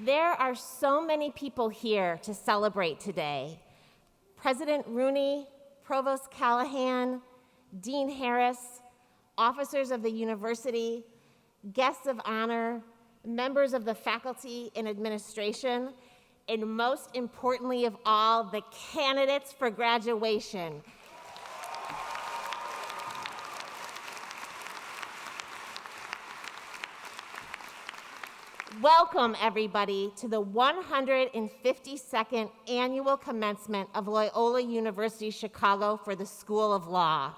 There are so many people here to celebrate today. President Rooney, Provost Callahan, Dean Harris, officers of the university, guests of honor, members of the faculty and administration, and most importantly of all, the candidates for graduation. Welcome, everybody, to the 152nd Annual Commencement of Loyola University Chicago for the School of Law.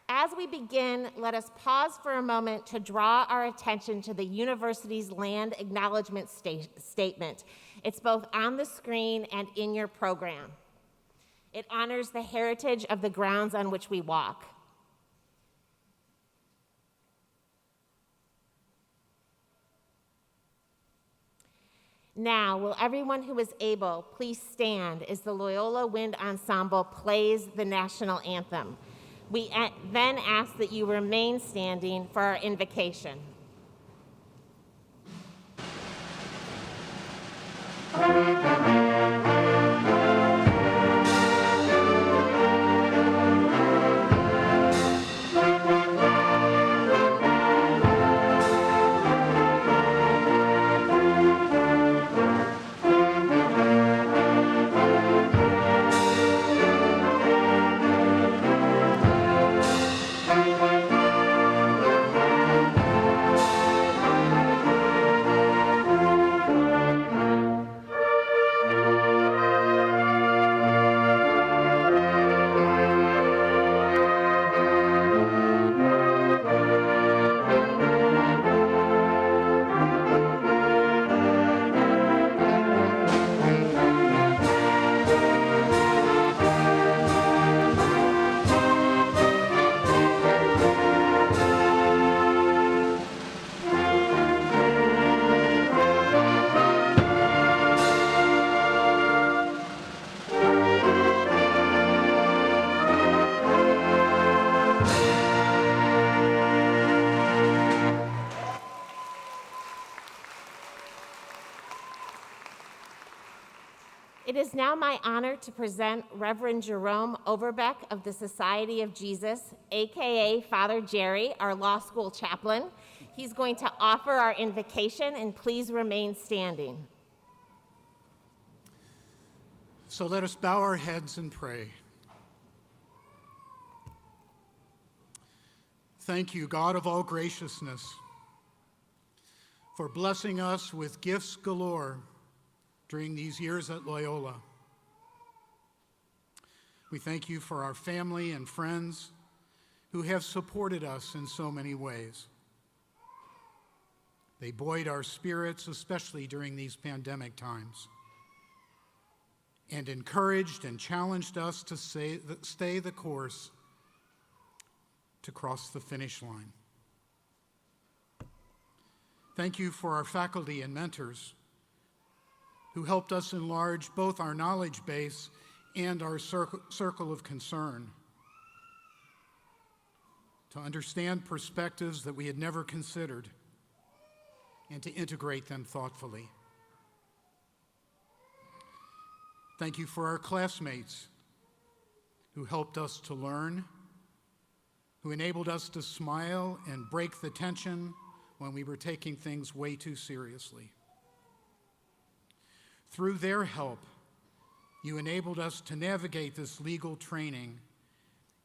As we begin, let us pause for a moment to draw our attention to the university's land acknowledgement statement. It's both on the screen and in your program. It honors the heritage of the grounds on which we walk. Now, will everyone who is able please stand as the Loyola Wind Ensemble plays the national anthem. We then ask that you remain standing for our invocation. It is now my honor to present Reverend Jerome Overbeck of the Society of Jesus, AKA Father Jerry, our law school chaplain. He's going to offer our invocation, and please remain standing. So let us bow our heads and pray. Thank you, God of all graciousness, for blessing us with gifts galore during these years at Loyola. We thank you for our family and friends who have supported us in so many ways. They buoyed our spirits, especially during these pandemic times, and encouraged and challenged us to stay the course to cross the finish line. Thank you for our faculty and mentors who helped us enlarge both our knowledge base and our circle of concern, to understand perspectives that we had never considered and to integrate them thoughtfully. Thank you for our classmates who helped us to learn, who enabled us to smile and break the tension when we were taking things way too seriously. Through their help, you enabled us to navigate this legal training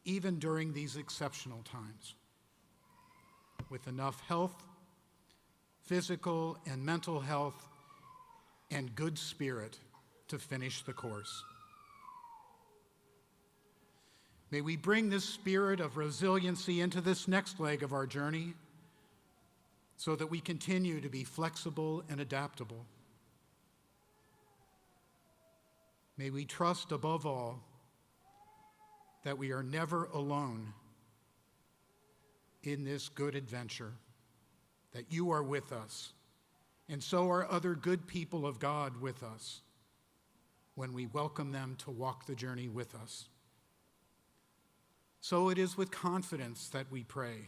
even during these exceptional times with enough health, physical and mental health, and good spirit to finish the course. May we bring this spirit of resiliency into this next leg of our journey so that we continue to be flexible and adaptable. May we trust above all that we are never alone in this good adventure, that you are with us, and so are other good people of God with us when we welcome them to walk the journey with us. So it is with confidence that we pray,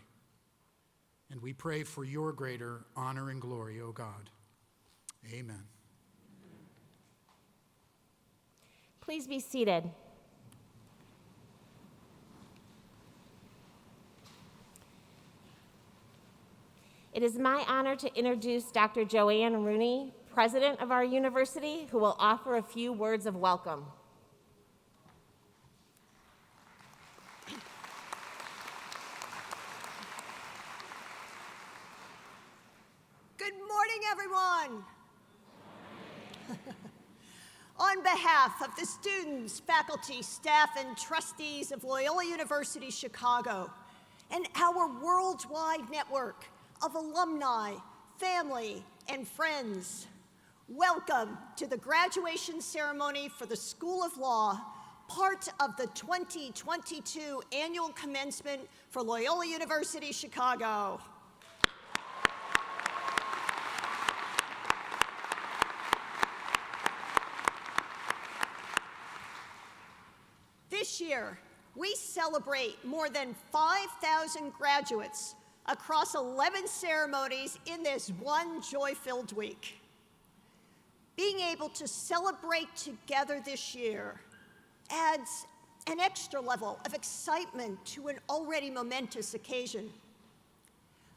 and we pray for your greater honor and glory, O God. Amen. Please be seated. It is my honor to introduce Dr. Joanne Rooney, president of our university, who will offer a few words of welcome. Good morning, everyone. On behalf of the students, faculty, staff, and trustees of Loyola University Chicago and our worldwide network of alumni, family, and friends, welcome to the graduation ceremony for the School of Law, part of the 2022 annual commencement for Loyola University Chicago. This year, we celebrate more than 5,000 graduates across 11 ceremonies in this one joy-filled week. Being able to celebrate together this year adds an extra level of excitement to an already momentous occasion.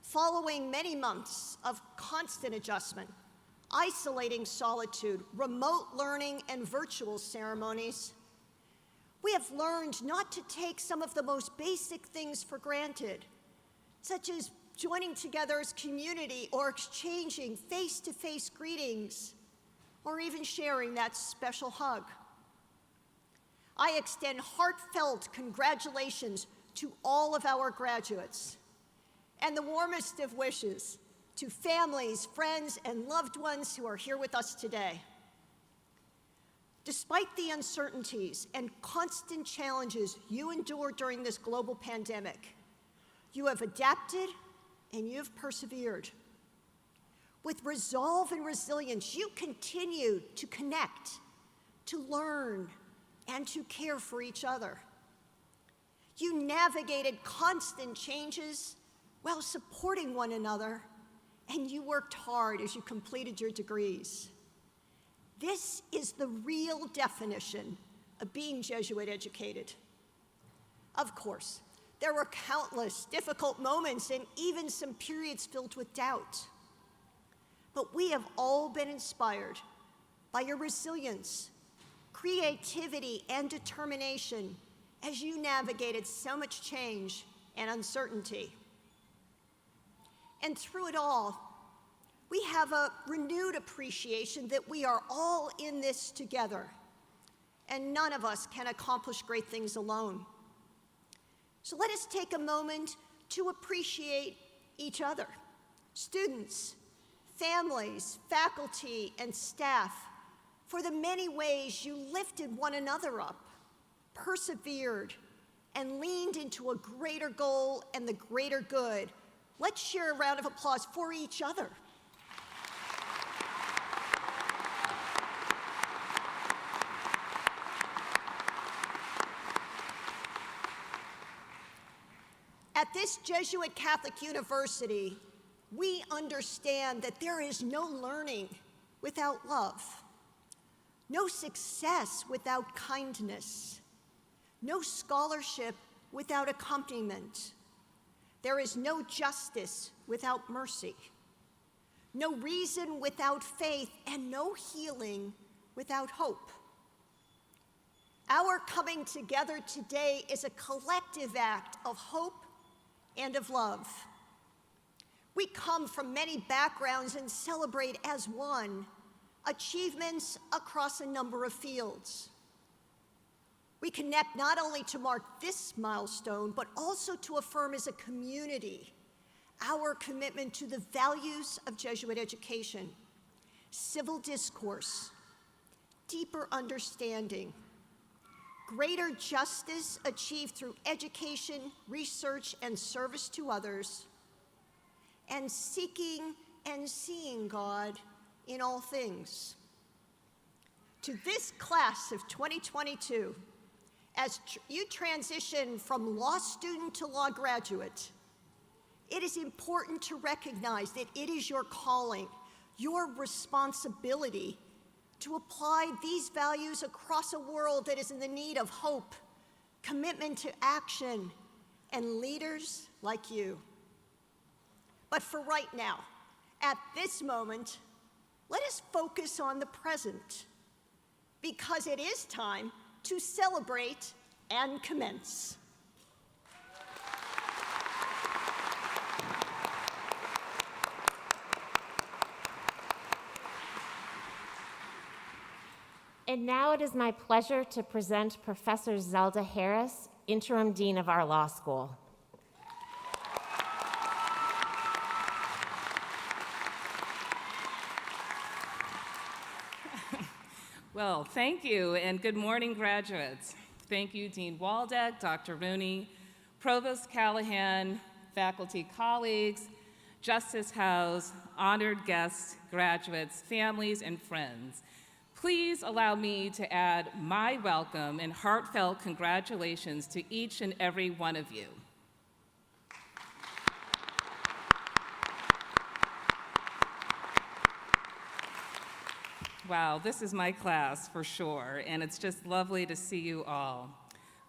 Following many months of constant adjustment, isolating solitude, remote learning, and virtual ceremonies, we have learned not to take some of the most basic things for granted, such as joining together as community or exchanging face-to-face greetings, or even sharing that special hug. I extend heartfelt congratulations to all of our graduates, and the warmest of wishes to families, friends, and loved ones who are here with us today. Despite the uncertainties and constant challenges you endured during this global pandemic, you have adapted and you have persevered. With resolve and resilience, you continue to connect, to learn, and to care for each other. You navigated constant changes while supporting one another, and you worked hard as you completed your degrees. This is the real definition of being Jesuit educated. Of course, there were countless difficult moments and even some periods filled with doubt. But we have all been inspired by your resilience, creativity, and determination as you navigated so much change and uncertainty. And through it all, we have a renewed appreciation that we are all in this together, and none of us can accomplish great things alone. So let us take a moment to appreciate each other, students, families, faculty, and staff, for the many ways you lifted one another up, persevered, and leaned into a greater goal and the greater good. Let's share a round of applause for each other. At this Jesuit Catholic University, we understand that there is no learning without love, no success without kindness, no scholarship without accompaniment. There is no justice without mercy, no reason without faith, and no healing without hope. Our coming together today is a collective act of hope and of love. We come from many backgrounds and celebrate as one achievements across a number of fields. We connect not only to mark this milestone, but also to affirm as a community our commitment to the values of Jesuit education, civil discourse, deeper understanding, greater justice achieved through education, research, and service to others, and seeking and seeing God in all things. To this class of 2022, as you transition from law student to law graduate, it is important to recognize that it is your calling, your responsibility to apply these values across a world that is in the need of hope, commitment to action, and leaders like you. But for right now, at this moment, let us focus on the present, because it is time to celebrate and commence. And now it is my pleasure to present Professor Zelda Harris, Interim Dean of our law school. Well, thank you, and good morning, graduates. Thank you, Dean Waldeck, Dr. Rooney, Provost Callahan, faculty colleagues, Justice House, honored guests, graduates, families, and friends. Please allow me to add my welcome and heartfelt congratulations to each and every one of you. Wow, this is my class for sure, and it's just lovely to see you all.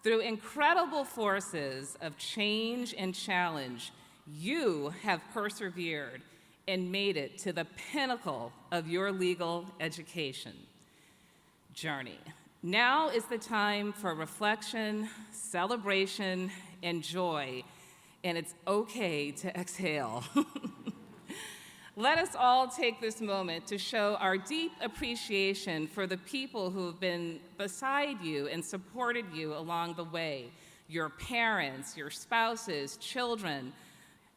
Through incredible forces of change and challenge, you have persevered and made it to the pinnacle of your legal education journey. Now is the time for reflection, celebration, and joy, and it's okay to exhale. Let us all take this moment to show our deep appreciation for the people who have been beside you and supported you along the way. Your parents, your spouses, children,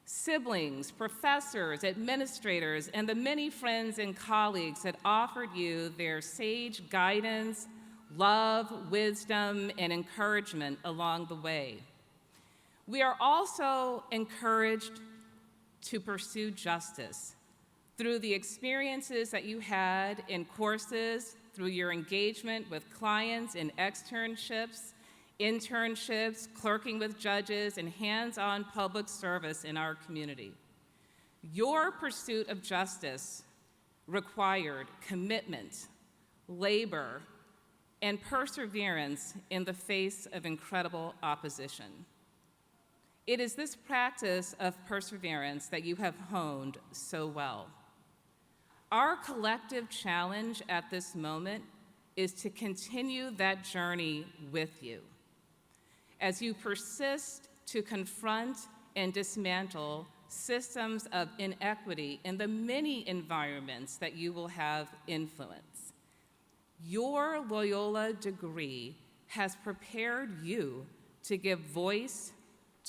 siblings, professors, administrators, and the many friends and colleagues that offered you their sage guidance, love, wisdom, and encouragement along the way. We are also encouraged to pursue justice through the experiences that you had in courses, through your engagement with clients in externships, internships, clerking with judges, and hands-on public service in our community. Your pursuit of justice required commitment, labor, and perseverance in the face of incredible opposition. It is this practice of perseverance that you have honed so well. Our collective challenge at this moment is to continue that journey with you as you persist to confront and dismantle systems of inequity in the many environments that you will have influence. Your Loyola degree has prepared you to give voice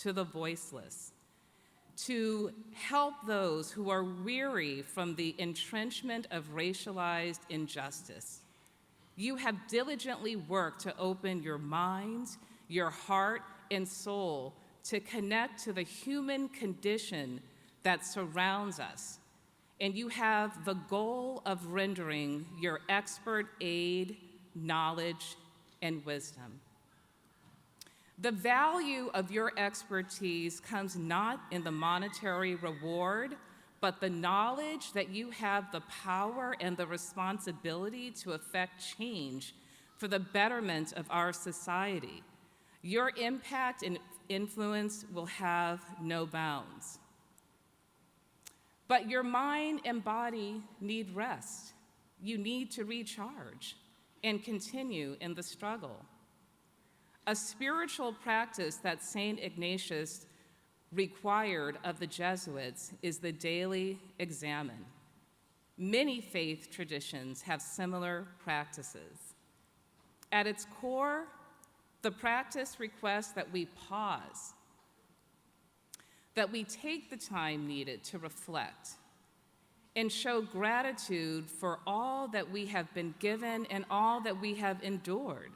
to the voiceless, to help those who are weary from the entrenchment of racialized injustice. You have diligently worked to open your minds, your heart, and soul to connect to the human condition that surrounds us. And you have the goal of rendering your expert aid, knowledge, and wisdom. The value of your expertise comes not in the monetary reward, but the knowledge that you have the power and the responsibility to affect change for the betterment of our society. Your impact and influence will have no bounds. But your mind and body need rest. You need to recharge and continue in the struggle. A spiritual practice that St. Ignatius required of the Jesuits is the daily examen. Many faith traditions have similar practices. At its core, the practice requests that we pause, that we take the time needed to reflect and show gratitude for all that we have been given and all that we have endured.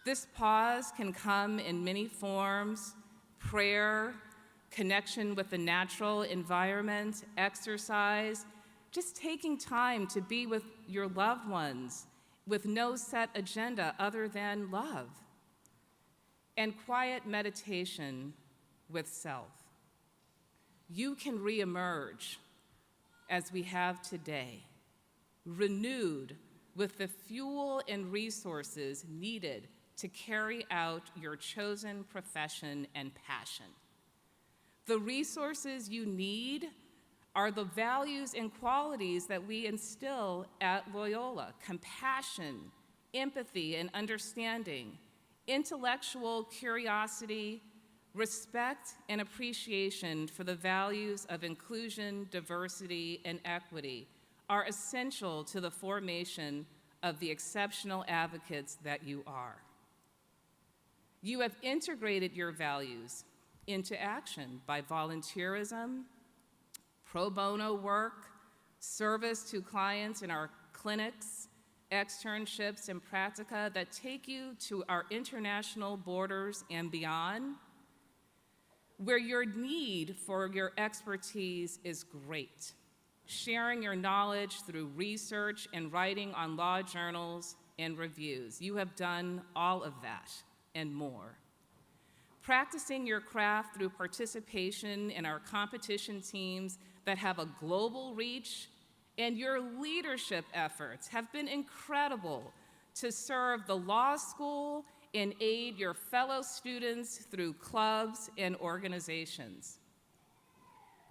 This pause can come in many forms: prayer, connection with the natural environment, exercise, just taking time to be with your loved ones with no set agenda other than love. and quiet meditation with self. You can reemerge as we have today, renewed with the fuel and resources needed to carry out your chosen profession and passion. The resources you need are the values and qualities that we instill at Loyola: compassion, empathy and understanding, intellectual curiosity, respect and appreciation for the values of inclusion, diversity, and equity are essential to the formation of the exceptional advocates that you are. You have integrated your values into action by volunteerism, pro bono work, service to clients in our clinics, externships and practica that take you to our international borders and beyond, where your need for your expertise is great, sharing your knowledge through research and writing on law journals and reviews. You have done all of that and more. Practicing your craft through participation in our competition teams that have a global reach, and your leadership efforts have been incredible to serve the law school and aid your fellow students through clubs and organizations.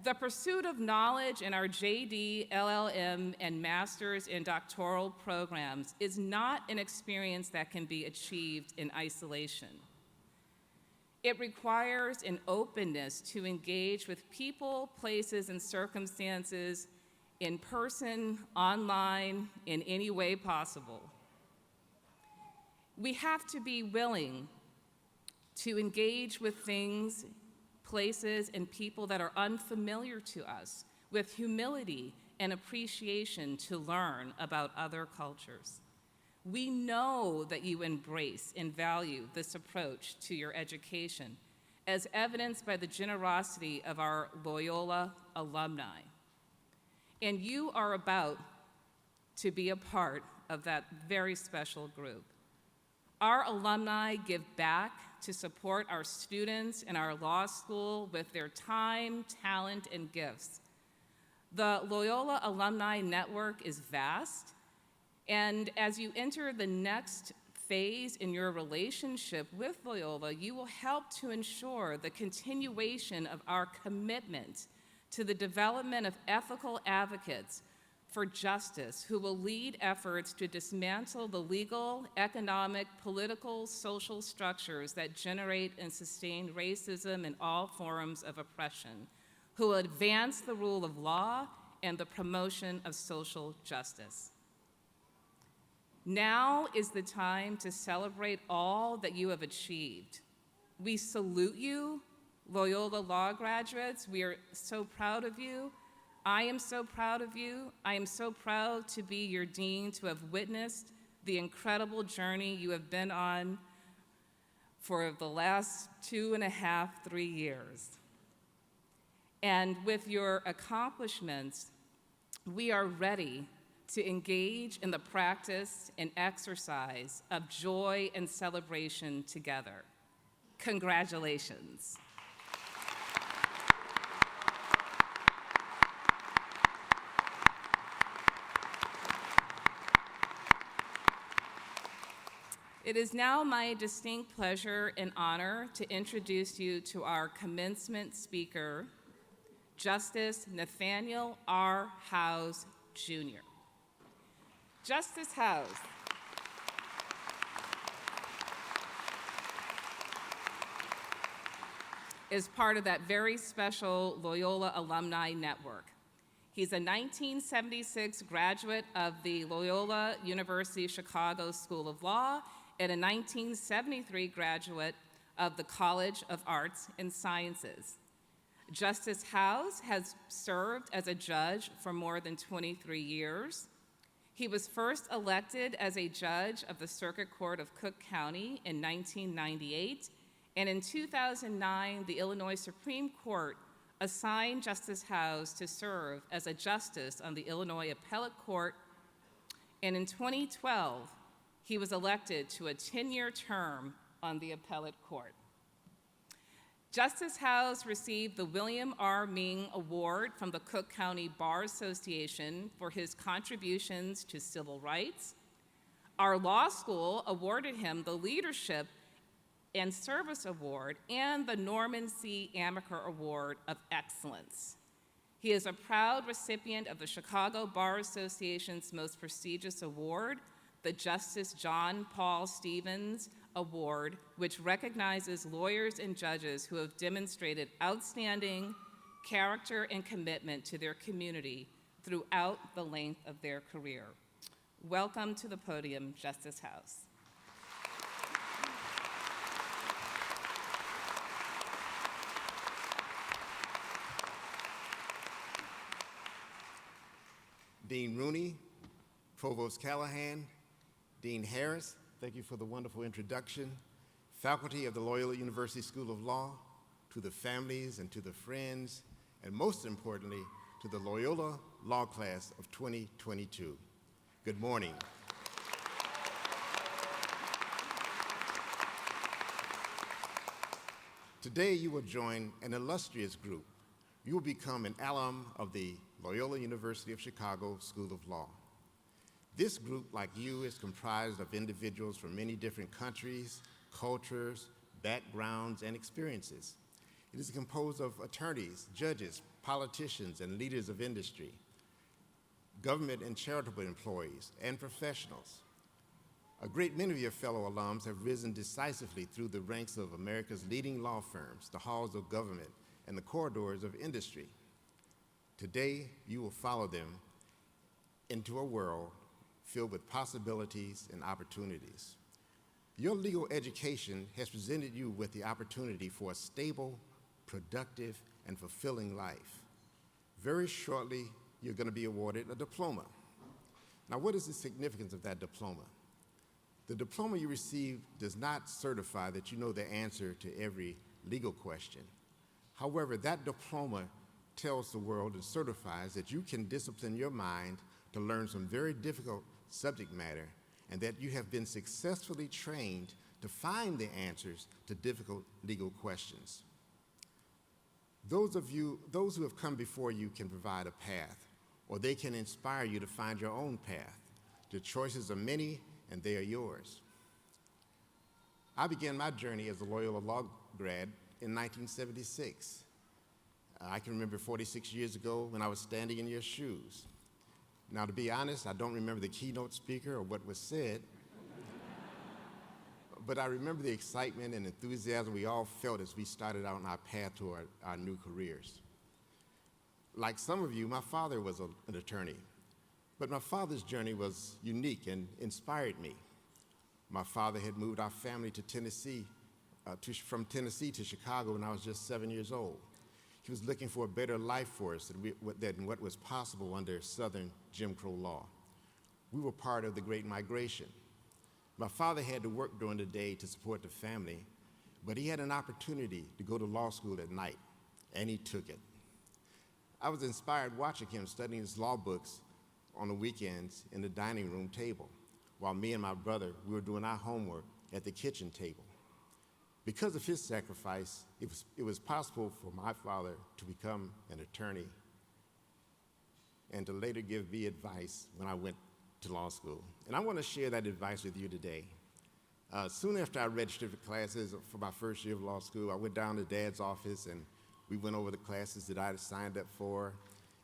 The pursuit of knowledge in our JD, LLM, and master's and doctoral programs is not an experience that can be achieved in isolation. It requires an openness to engage with people, places, and circumstances in person, online, in any way possible. We have to be willing to engage with things, places, and people that are unfamiliar to us with humility and appreciation to learn about other cultures. We know that you embrace and value this approach to your education, as evidenced by the generosity of our Loyola alumni. And you are about to be a part of that very special group. Our alumni give back to support our students in our law school with their time, talent, and gifts. The Loyola Alumni Network is vast, and as you enter the next phase in your relationship with Loyola, you will help to ensure the continuation of our commitment to the development of ethical advocates for justice who will lead efforts to dismantle the legal, economic, political, social structures that generate and sustain racism and all forms of oppression, who will advance the rule of law and the promotion of social justice. Now is the time to celebrate all that you have achieved. We salute you, Loyola Law graduates. We are so proud of you. I am so proud of you. I am so proud to be your dean, to have witnessed the incredible journey you have been on for the last 2.5, 3 years. And with your accomplishments, we are ready to engage in the practice and exercise of joy and celebration together. Congratulations. It is now my distinct pleasure and honor to introduce you to our commencement speaker, Justice Nathaniel R. Howes, Jr. Justice Howes is part of that very special Loyola Alumni Network. He's a 1976 graduate of the Loyola University Chicago School of Law and a 1973 graduate of the College of Arts and Sciences. Justice Howes has served as a judge for more than 23 years. He was first elected as a judge of the Circuit Court of Cook County in 1998, and in 2009, the Illinois Supreme Court assigned Justice Howes to serve as a justice on the Illinois Appellate Court, and in 2012, he was elected to a 10-year term on the Appellate Court. Justice House received the William R. Ming Award from the Cook County Bar Association for his contributions to civil rights. Our law school awarded him the Leadership and Service Award and the Norman C. Amaker Award of Excellence. He is a proud recipient of the Chicago Bar Association's most prestigious award, the Justice John Paul Stevens Award, which recognizes lawyers and judges who have demonstrated outstanding character and commitment to their community throughout the length of their career. Welcome to the podium, Justice House. Dean Rooney, Provost Callahan, Dean Harris, thank you for the wonderful introduction. Faculty of the Loyola University School of Law, to the families and to the friends, and most importantly, to the Loyola Law Class of 2022. Good morning. Today you will join an illustrious group. You will become an alum of the Loyola University of Chicago School of Law. This group, like you, is comprised of individuals from many different countries, cultures, backgrounds, and experiences. It is composed of attorneys, judges, politicians, and leaders of industry, government and charitable employees, and professionals. A great many of your fellow alums have risen decisively through the ranks of America's leading law firms, the halls of government, and the corridors of industry. Today, you will follow them into a world filled with possibilities and opportunities. Your legal education has presented you with the opportunity for a stable, productive, and fulfilling life. Very shortly, you're going to be awarded a diploma. Now, what is the significance of that diploma? The diploma you receive does not certify that you know the answer to every legal question. However, that diploma tells the world and certifies that you can discipline your mind to learn some very difficult subject matter and that you have been successfully trained to find the answers to difficult legal questions. Those who have come before you can provide a path, or they can inspire you to find your own path. The choices are many, and they are yours. I began my journey as a Loyola Law grad in 1976. I can remember 46 years ago when I was standing in your shoes. Now, to be honest, I don't remember the keynote speaker or what was said, but I remember the excitement and enthusiasm we all felt as we started out on our path to our new careers. Like some of you, my father was an attorney, but my father's journey was unique and inspired me. My father had moved our family to Tennessee, from Tennessee to Chicago when I was just 7 years old. He was looking for a better life for us than what was possible under Southern Jim Crow law. We were part of the Great Migration. My father had to work during the day to support the family, but he had an opportunity to go to law school at night, and he took it. I was inspired watching him studying his law books on the weekends in the dining room table, while me and my brother, we were doing our homework at the kitchen table. Because of his sacrifice, it was possible for my father to become an attorney and to later give me advice when I went to law school. And I want to share that advice with you today. Soon after I registered for classes for my first year of law school, I went down to Dad's office and we went over the classes that I had signed up for.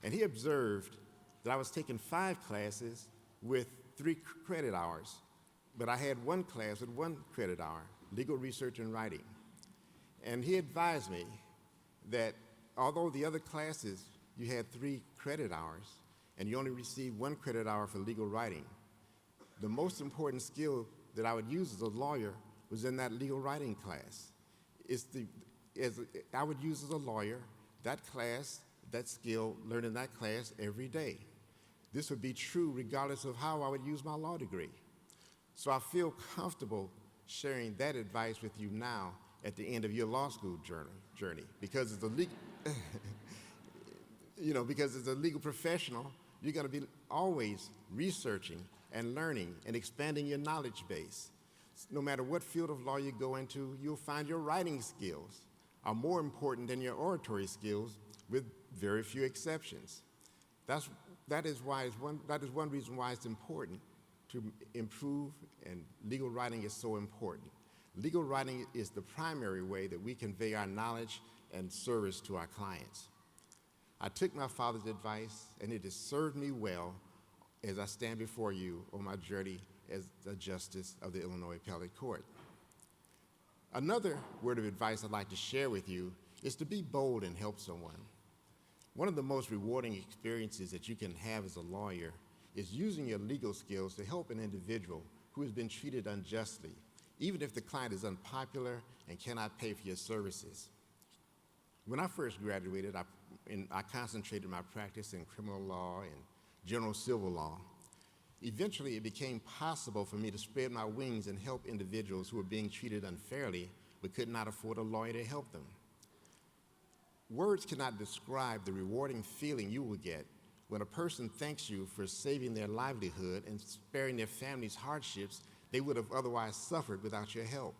And he observed that I was taking 5 classes with 3 credit hours, but I had 1 class with 1 credit hour, legal research and writing. And he advised me that although the other classes, you had 3 credit hours, and you only received 1 credit hour for legal writing, the most important skill that I would use as a lawyer was in that legal writing class. I would use as a lawyer that class, that skill, learned in that class every day. This would be true regardless of how I would use my law degree. So I feel comfortable sharing that advice with you now at the end of your law school journey, because as a because as a legal professional, you're going to be always researching and learning and expanding your knowledge base. No matter what field of law you go into, you'll find your writing skills are more important than your oratory skills, with very few exceptions. That is one reason why it's important to improve, and legal writing is so important. Legal writing is the primary way that we convey our knowledge and service to our clients. I took my father's advice, and it has served me well as I stand before you on my journey as a justice of the Illinois Appellate Court. Another word of advice I'd like to share with you is to be bold and help someone. One of the most rewarding experiences that you can have as a lawyer is using your legal skills to help an individual who has been treated unjustly, even if the client is unpopular and cannot pay for your services. When I first graduated, I concentrated my practice in criminal law and general civil law. Eventually, it became possible for me to spread my wings and help individuals who were being treated unfairly but could not afford a lawyer to help them. Words cannot describe the rewarding feeling you will get when a person thanks you for saving their livelihood and sparing their family's hardships they would have otherwise suffered without your help.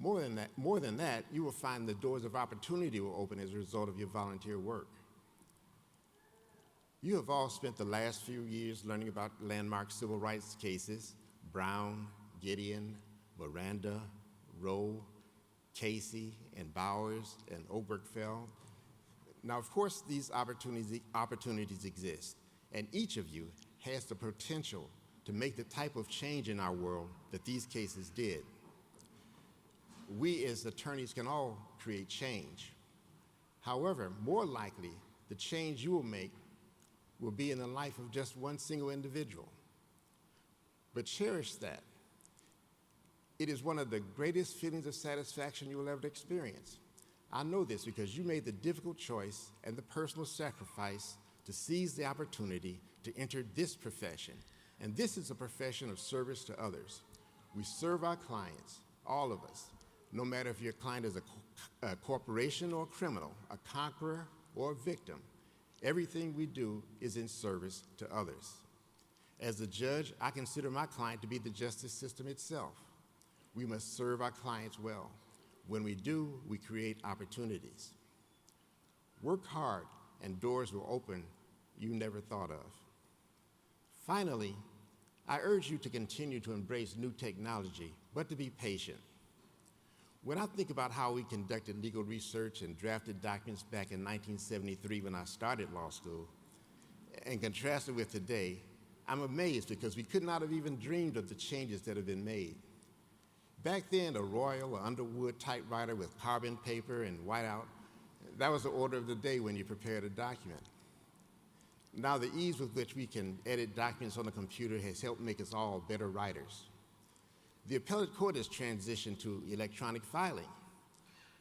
More than that, you will find the doors of opportunity will open as a result of your volunteer work. You have all spent the last few years learning about landmark civil rights cases: Brown, Gideon, Miranda, Roe, Casey, and Bowers, and Obergefell. Now, of course, these opportunities exist, and each of you has the potential to make the type of change in our world that these cases did. We as attorneys can all create change. However, more likely, the change you will make will be in the life of just one single individual. But cherish that. It is one of the greatest feelings of satisfaction you will ever experience. I know this because you made the difficult choice and the personal sacrifice to seize the opportunity to enter this profession. And this is a profession of service to others. We serve our clients, all of us, no matter if your client is a corporation or a criminal, a conqueror or a victim. Everything we do is in service to others. As a judge, I consider my client to be the justice system itself. We must serve our clients well. When we do, we create opportunities. Work hard, and doors will open you never thought of. Finally, I urge you to continue to embrace new technology, but to be patient. When I think about how we conducted legal research and drafted documents back in 1973 when I started law school, and contrast it with today, I'm amazed because we could not have even dreamed of the changes that have been made. Back then, a Royal or Underwood typewriter with carbon paper and whiteout, that was the order of the day when you prepared a document. Now, the ease with which we can edit documents on a computer has helped make us all better writers. The appellate court has transitioned to electronic filing.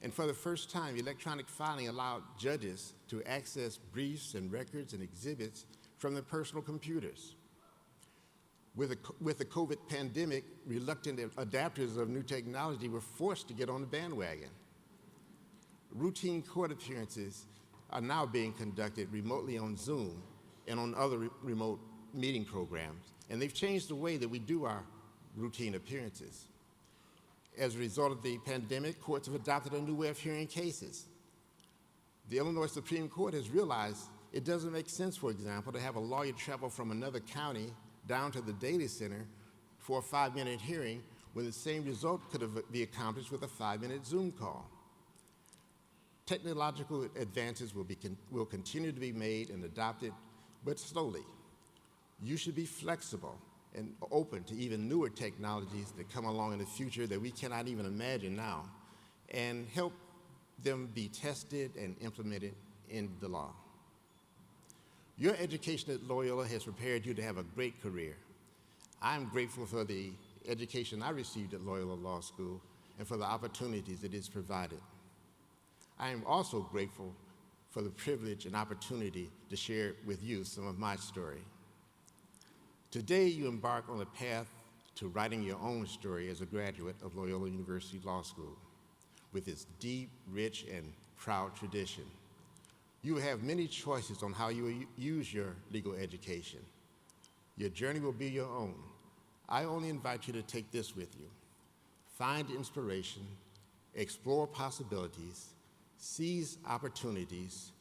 And for the first time, electronic filing allowed judges to access briefs and records and exhibits from their personal computers. With the COVID pandemic, reluctant adapters of new technology were forced to get on the bandwagon. Routine court appearances are now being conducted remotely on Zoom and on other remote meeting programs, and they've changed the way that we do our routine appearances. As a result of the pandemic, courts have adopted a new way of hearing cases. The Illinois Supreme Court has realized it doesn't make sense, for example, to have a lawyer travel from another county down to the Daly Center for a 5-minute hearing when the same result could be accomplished with a 5-minute Zoom call. Technological advances will continue to be made and adopted, but slowly. You should be flexible and open to even newer technologies that come along in the future that we cannot even imagine now, and help them be tested and implemented in the law. Your education at Loyola has prepared you to have a great career. I'm grateful for the education I received at Loyola Law School and for the opportunities it has provided. I am also grateful for the privilege and opportunity to share with you some of my story. Today, you embark on a path to writing your own story as a graduate of Loyola University Law School with its deep, rich, and proud tradition. You will have many choices on how you will use your legal education. Your journey will be your own. I only invite you to take this with you. Find inspiration, explore possibilities, seize opportunities,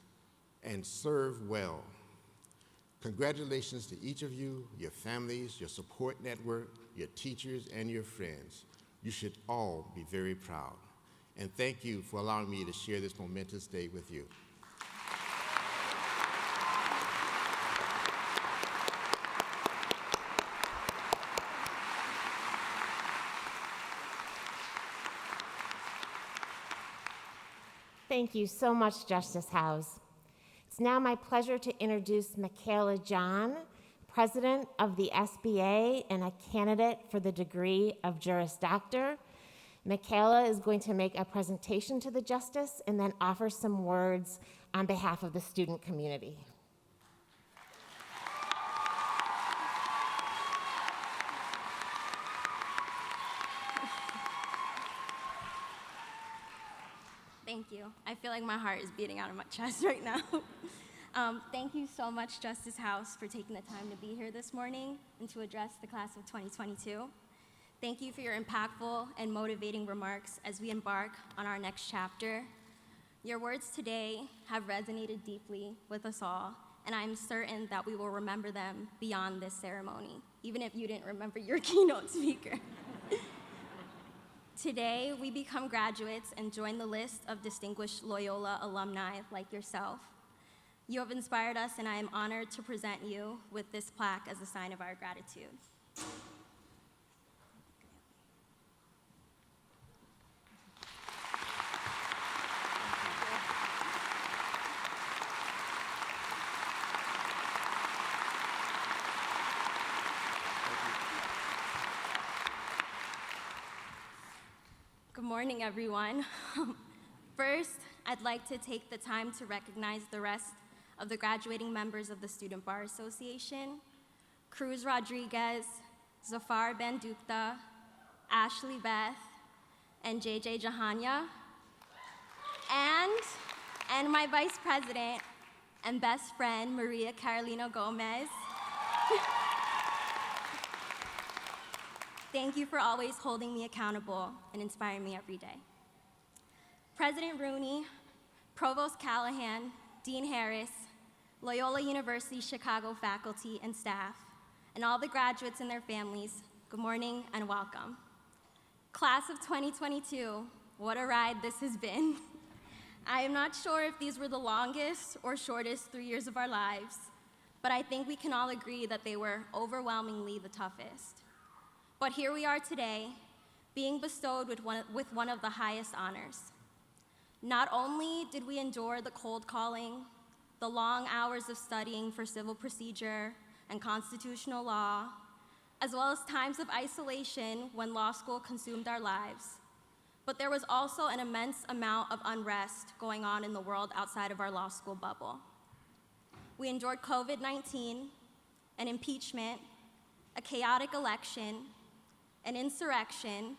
and serve well. Congratulations to each of you, your families, your support network, your teachers, and your friends. You should all be very proud. And thank you for allowing me to share this momentous day with you. Thank you so much, Justice House. It's now my pleasure to introduce Michaela John, President of the SBA and a candidate for the degree of Juris Doctor. Michaela is going to make a presentation to the Justice and then offer some words on behalf of the student community. Thank you. I feel like my heart is beating out of my chest right now. Thank you so much, Justice House, for taking the time to be here this morning and to address the class of 2022. Thank you for your impactful and motivating remarks as we embark on our next chapter. Your words today have resonated deeply with us all, and I'm certain that we will remember them beyond this ceremony, even if you didn't remember your keynote speaker. Today, we become graduates and join the list of distinguished Loyola alumni like yourself. You have inspired us, and I am honored to present you with this plaque as a sign of our gratitude. Good morning, everyone. First, I'd like to take the time to recognize the rest of the graduating members of the Student Bar Association: Cruz Rodriguez, Zafar Bandukta, Ashley Beth, and JJ Jahanya, and my Vice President and best friend, Maria Carolina Gomez. Thank you for always holding me accountable and inspiring me every day. President Rooney, Provost Callahan, Dean Harris, Loyola University Chicago faculty and staff, and all the graduates and their families, good morning and welcome. Class of 2022, what a ride this has been. I am not sure if these were the longest or shortest 3 years of our lives, but I think we can all agree that they were overwhelmingly the toughest. But here we are today, being bestowed with one of the highest honors. Not only did we endure the cold calling, the long hours of studying for civil procedure and constitutional law, as well as times of isolation when law school consumed our lives, but there was also an immense amount of unrest going on in the world outside of our law school bubble. We endured COVID-19, an impeachment, a chaotic election, an insurrection,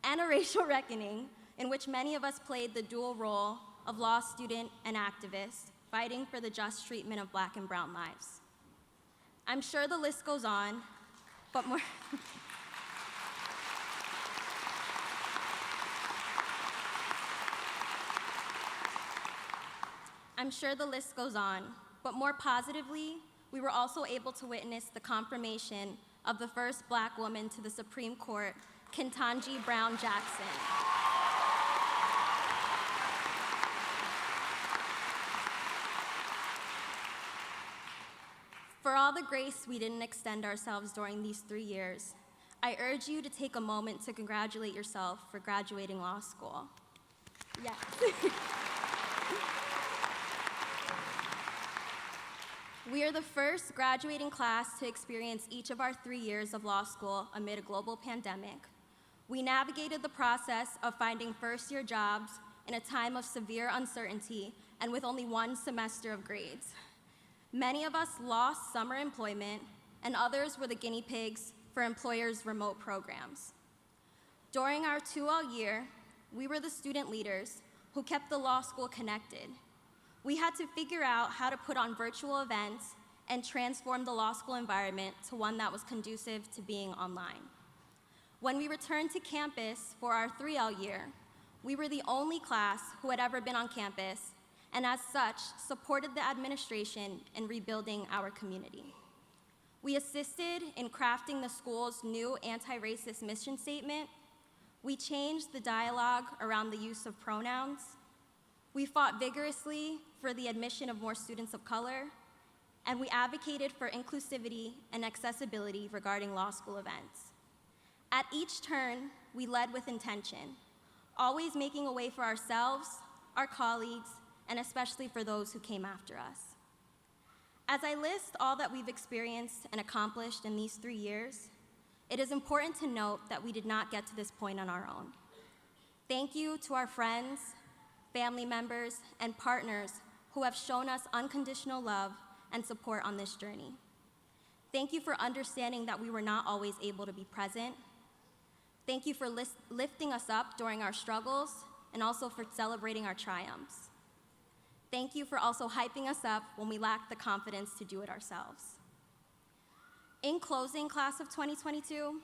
and a racial reckoning in which many of us played the dual role of law student and activist, fighting for the just treatment of Black and brown lives. I'm sure the list goes on, but more I'm sure the list goes on, but more positively, we were also able to witness the confirmation of the first Black woman to the Supreme Court, Ketanji Brown Jackson. For all the grace we didn't extend ourselves during these 3 years, I urge you to take a moment to congratulate yourself for graduating law school. Yes. We are the first graduating class to experience each of our 3 years of law school amid a global pandemic. We navigated the process of finding first-year jobs in a time of severe uncertainty and with only 1 semester of grades. Many of us lost summer employment, and others were the guinea pigs for employers' remote programs. During our 2L year, we were the student leaders who kept the law school connected. We had to figure out how to put on virtual events and transform the law school environment to one that was conducive to being online. When we returned to campus for our 3L year, We were the only class who had ever been on campus, and as such, supported the administration in rebuilding our community. We assisted in crafting the school's new anti-racist mission statement. We changed the dialogue around the use of pronouns. We fought vigorously for the admission of more students of color, and we advocated for inclusivity and accessibility regarding law school events. At each turn, we led with intention, always making a way for ourselves, our colleagues, and especially for those who came after us. As I list all that we've experienced and accomplished in these 3 years, it is important to note that we did not get to this point on our own. Thank you to our friends, family members, and partners who have shown us unconditional love and support on this journey. Thank you for understanding that we were not always able to be present. Thank you for lifting us up during our struggles and also for celebrating our triumphs. Thank you for also hyping us up when we lacked the confidence to do it ourselves. In closing, class of 2022,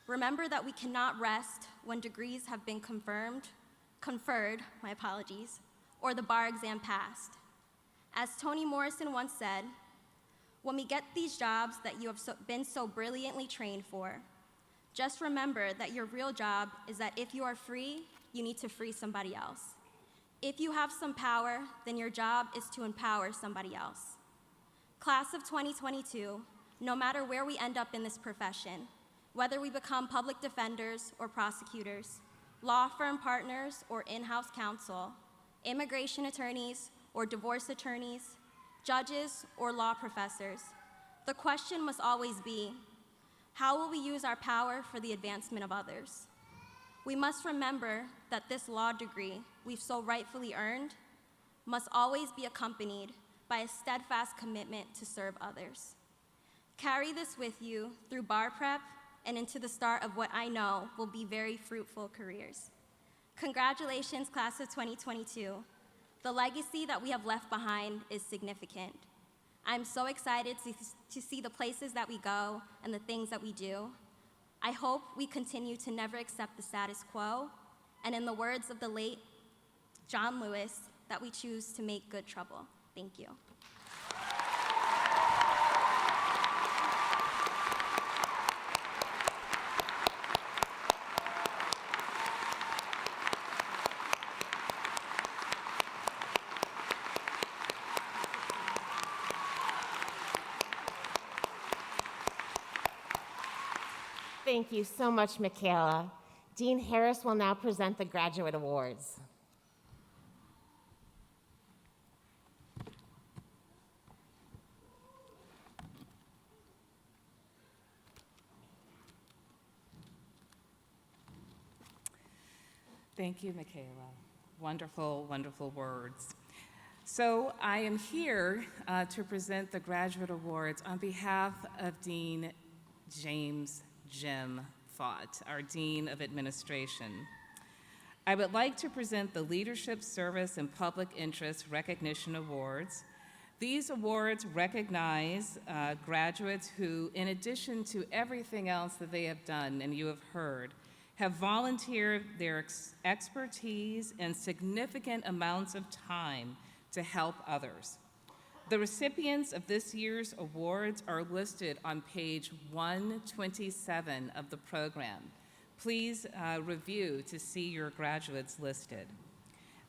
remember that we cannot rest when degrees have been conferred, my apologies, or the bar exam passed. As Toni Morrison once said, when we get these jobs that you have been so brilliantly trained for, just remember that your real job is that if you are free, you need to free somebody else. If you have some power, then your job is to empower somebody else. Class of 2022, no matter where we end up in this profession, whether we become public defenders or prosecutors, law firm partners or in-house counsel, immigration attorneys or divorce attorneys, judges or law professors, the question must always be, how will we use our power for the advancement of others? We must remember that this law degree we've so rightfully earned must always be accompanied by a steadfast commitment to serve others. Carry this with you through bar prep and into the start of what I know will be very fruitful careers. Congratulations, class of 2022. The legacy that we have left behind is significant. I'm so excited to see the places that we go and the things that we do. I hope we continue to never accept the status quo, and in the words of the late John Lewis, that we choose to make good trouble. Thank you. Thank you so much, Michaela. Dean Harris will now present the graduate awards. Thank you, Michaela. Wonderful, wonderful words. So I am here to present the graduate awards on behalf of Dean James Jim Fott, our Dean of Administration. I would like to present the Leadership Service and Public Interest Recognition Awards. These awards recognize graduates who, in addition to everything else that they have done and you have heard, have volunteered their expertise and significant amounts of time to help others. The recipients of this year's awards are listed on page 127 of the program. Please review to see your graduates listed.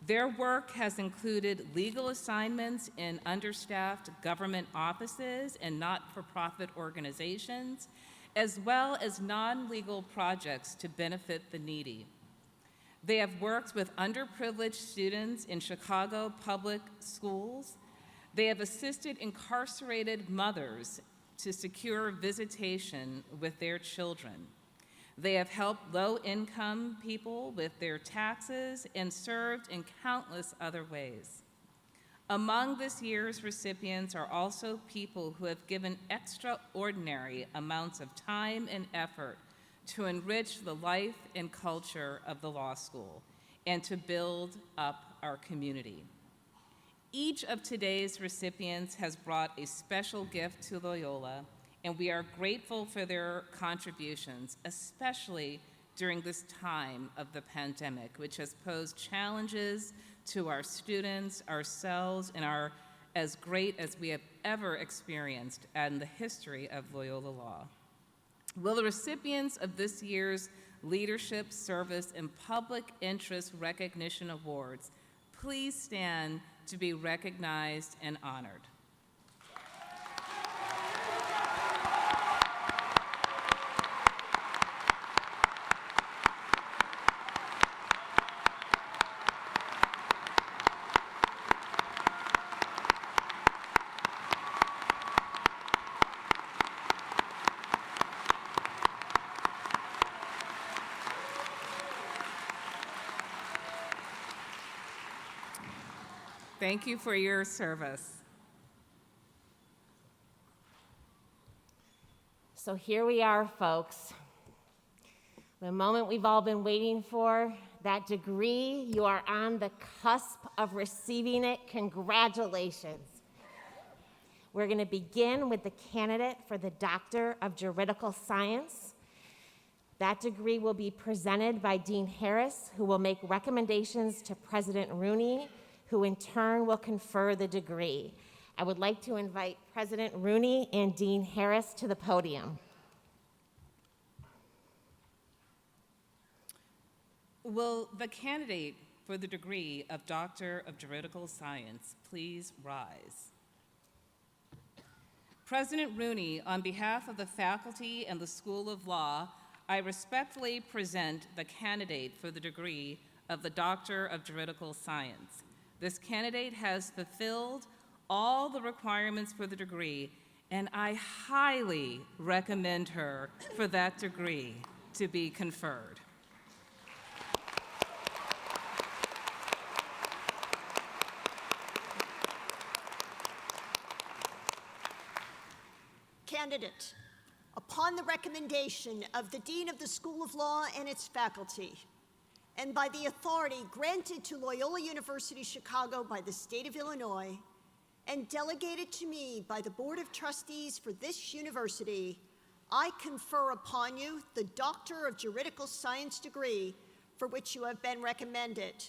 Their work has included legal assignments in understaffed government offices and not-for-profit organizations, as well as non-legal projects to benefit the needy. They have worked with underprivileged students in Chicago public schools. They have assisted incarcerated mothers to secure visitation with their children. They have helped low-income people with their taxes and served in countless other ways. Among this year's recipients are also people who have given extraordinary amounts of time and effort to enrich the life and culture of the law school and to build up our community. Each of today's recipients has brought a special gift to Loyola, and we are grateful for their contributions, especially during this time of the pandemic, which has posed challenges to our students, ourselves, and are as great as we have ever experienced in the history of Loyola Law. Will the recipients of this year's Leadership, Service, and Public Interest Recognition Awards please stand to be recognized and honored? Thank you for your service. So here we are, folks. The moment we've all been waiting for, that degree, you are on the cusp of receiving it. Congratulations. We're going to begin with the candidate for the Doctor of Juridical Science. That degree will be presented by Dean Harris, who will make recommendations to President Rooney, who in turn will confer the degree. I would like to invite President Rooney and Dean Harris to the podium. Will the candidate for the degree of Doctor of Juridical Science please rise? President Rooney, on behalf of the faculty and the School of Law, I respectfully present the candidate for the degree of the Doctor of Juridical Science. This candidate has fulfilled all the requirements for the degree, and I highly recommend her for that degree to be conferred. Candidate, upon the recommendation of the Dean of the School of Law and its faculty, and by the authority granted to Loyola University Chicago by the state of Illinois, and delegated to me by the Board of Trustees for this university, I confer upon you the Doctor of Juridical Science degree for which you have been recommended.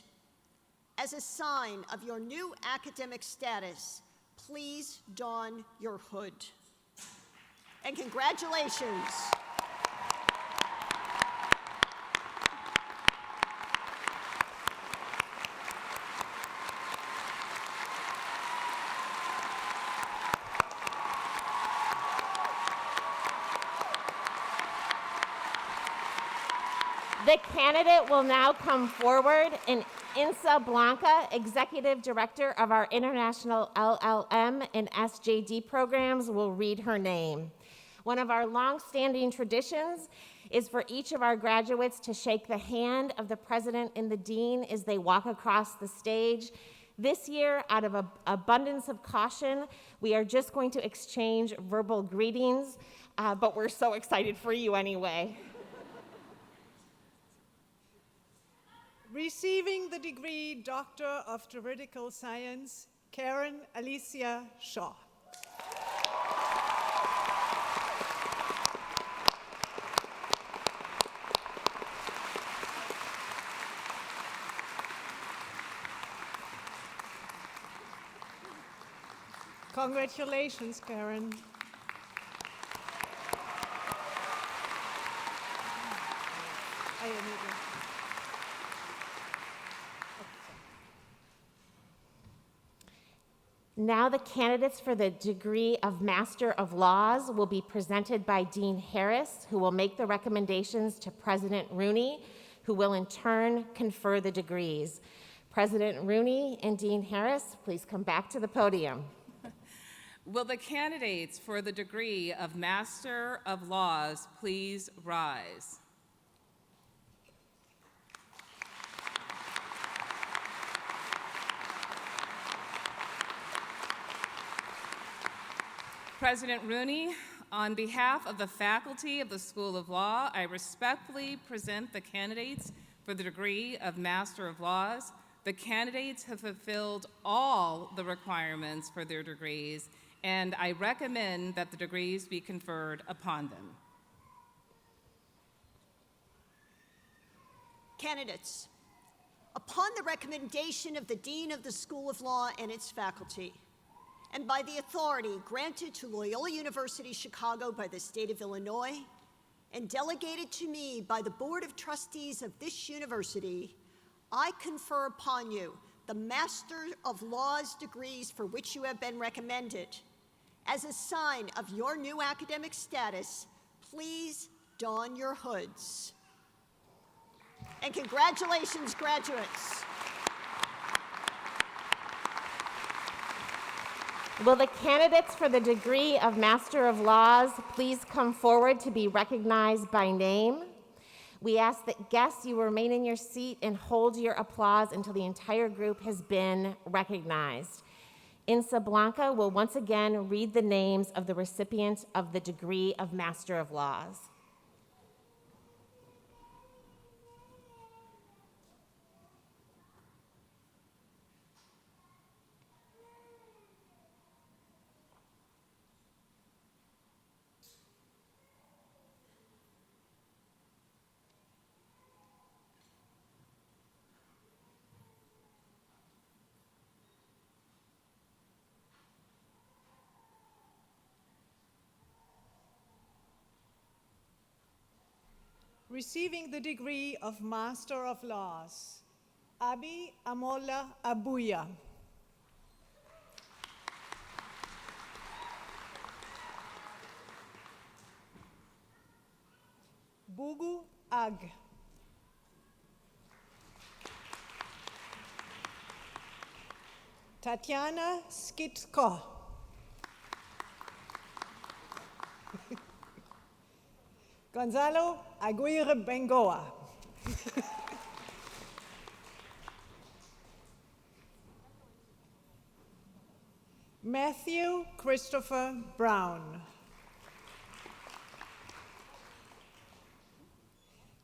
As a sign of your new academic status, please don your hood. And congratulations. The candidate will now come forward, and Insa Blanca, Executive Director of our International LLM and SJD programs, will read her name. One of our long-standing traditions is for each of our graduates to shake the hand of the president and the dean as they walk across the stage. This year, out of abundance of caution, we are just going to exchange verbal greetings, but we're so excited for you anyway. Receiving the degree Doctor of Juridical Science, Karen Alicia Shaw. Congratulations, Karen. Now the candidates for the degree of Master of Laws will be presented by Dean Harris, who will make the recommendations to President Rooney, who will in turn confer the degrees. President Rooney and Dean Harris, please come back to the podium. Will the candidates for the degree of Master of Laws please rise? President Rooney, on behalf of the faculty of the School of Law, I respectfully present the candidates for the degree of Master of Laws. The candidates have fulfilled all the requirements for their degrees, and I recommend that the degrees be conferred upon them. Candidates, upon the recommendation of the Dean of the School of Law and its faculty, and by the authority granted to Loyola University Chicago by the state of Illinois, and delegated to me by the Board of Trustees of this university, I confer upon you the Master of Laws degrees for which you have been recommended. As a sign of your new academic status, please don your hoods. And congratulations, graduates. Will the candidates for the degree of Master of Laws please come forward to be recognized by name? We ask that guests, you remain in your seat and hold your applause until the entire group has been recognized. Insa Blanca will once again read the names of the recipients of the degree of Master of Laws. Receiving the degree of Master of Laws, Abi Amola Abuya. Bugu Ag. Tatiana Skitko. Gonzalo Aguirre Bengoa. Matthew Christopher Brown.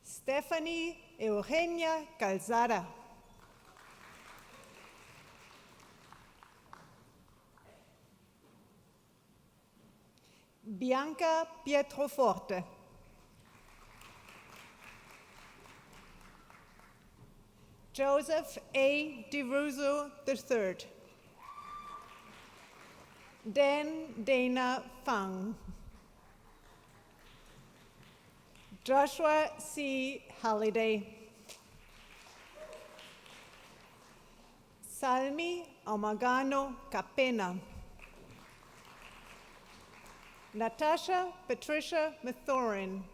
Stephanie Eugenia Calzada. Bianca Pietroforte. Joseph A. DeRusso III. Dan Dana Fang. Joshua C. Halliday. Salmi Omagano Capena. Natasha Patricia Mathurin.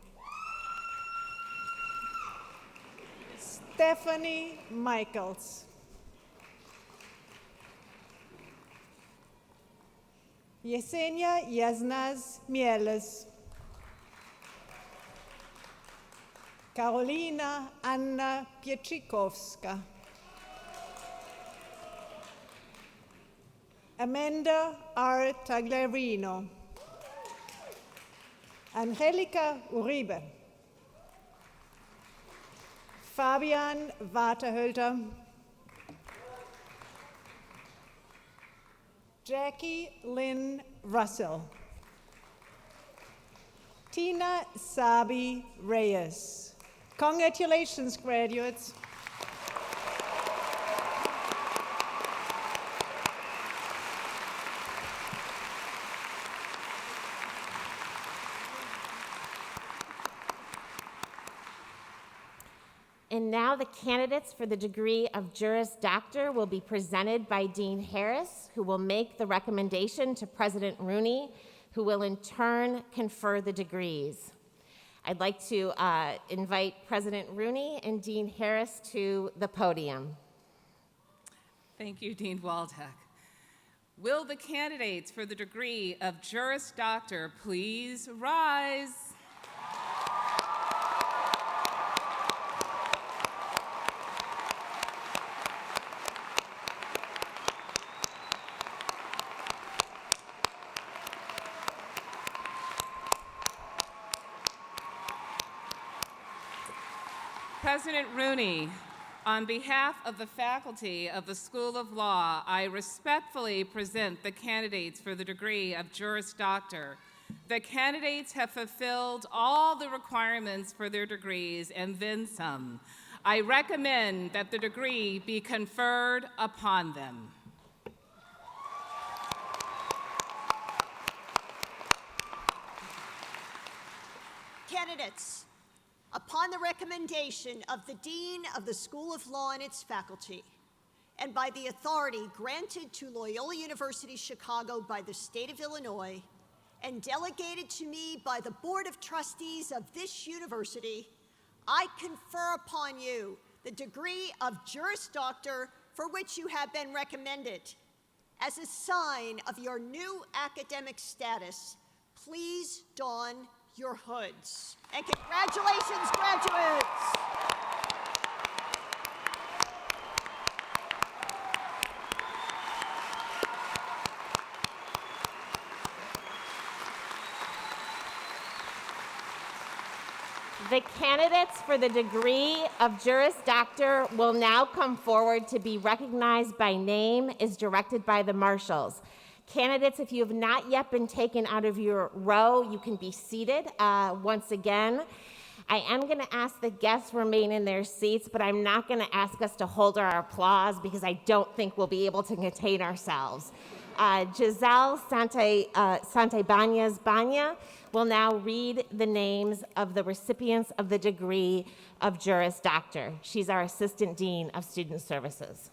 Stephanie Michaels. Yesenia Yaznaz Mieles. Karolina Anna Pietrikowska. Amanda R. Taglerino. Angelica Uribe. Fabian Waterhölter. Jackie Lynn Russell. Tina Sabi Reyes. Congratulations, graduates. And now the candidates for the degree of Juris Doctor will be presented by Dean Harris, who will make the recommendation to President Rooney, who will in turn confer the degrees. I'd like to invite President Rooney and Dean Harris to the podium. Thank you, Dean Waldeck. Will the candidates for the degree of Juris Doctor please rise? President Rooney, on behalf of the faculty of the School of Law, I respectfully present the candidates for the degree of Juris Doctor. The candidates have fulfilled all the requirements for their degrees and then some. I recommend that the degree be conferred upon them. Candidates, upon the recommendation of the Dean of the School of Law and its faculty, and by the authority granted to Loyola University Chicago by the state of Illinois, and delegated to me by the Board of Trustees of this university, I confer upon you the degree of Juris Doctor for which you have been recommended. As a sign of your new academic status, please don your hoods. And congratulations, graduates! The candidates for the degree of Juris Doctor will now come forward to be recognized by name as directed by the marshals. Candidates, if you have not yet been taken out of your row, you can be seated once again. I am going to ask the guests remain in their seats, but I'm not going to ask us to hold our applause because I don't think we'll be able to contain ourselves. Giselle Santibanez-Banya will now read the names of the recipients of the degree of Juris Doctor. She's our Assistant Dean of Student Services.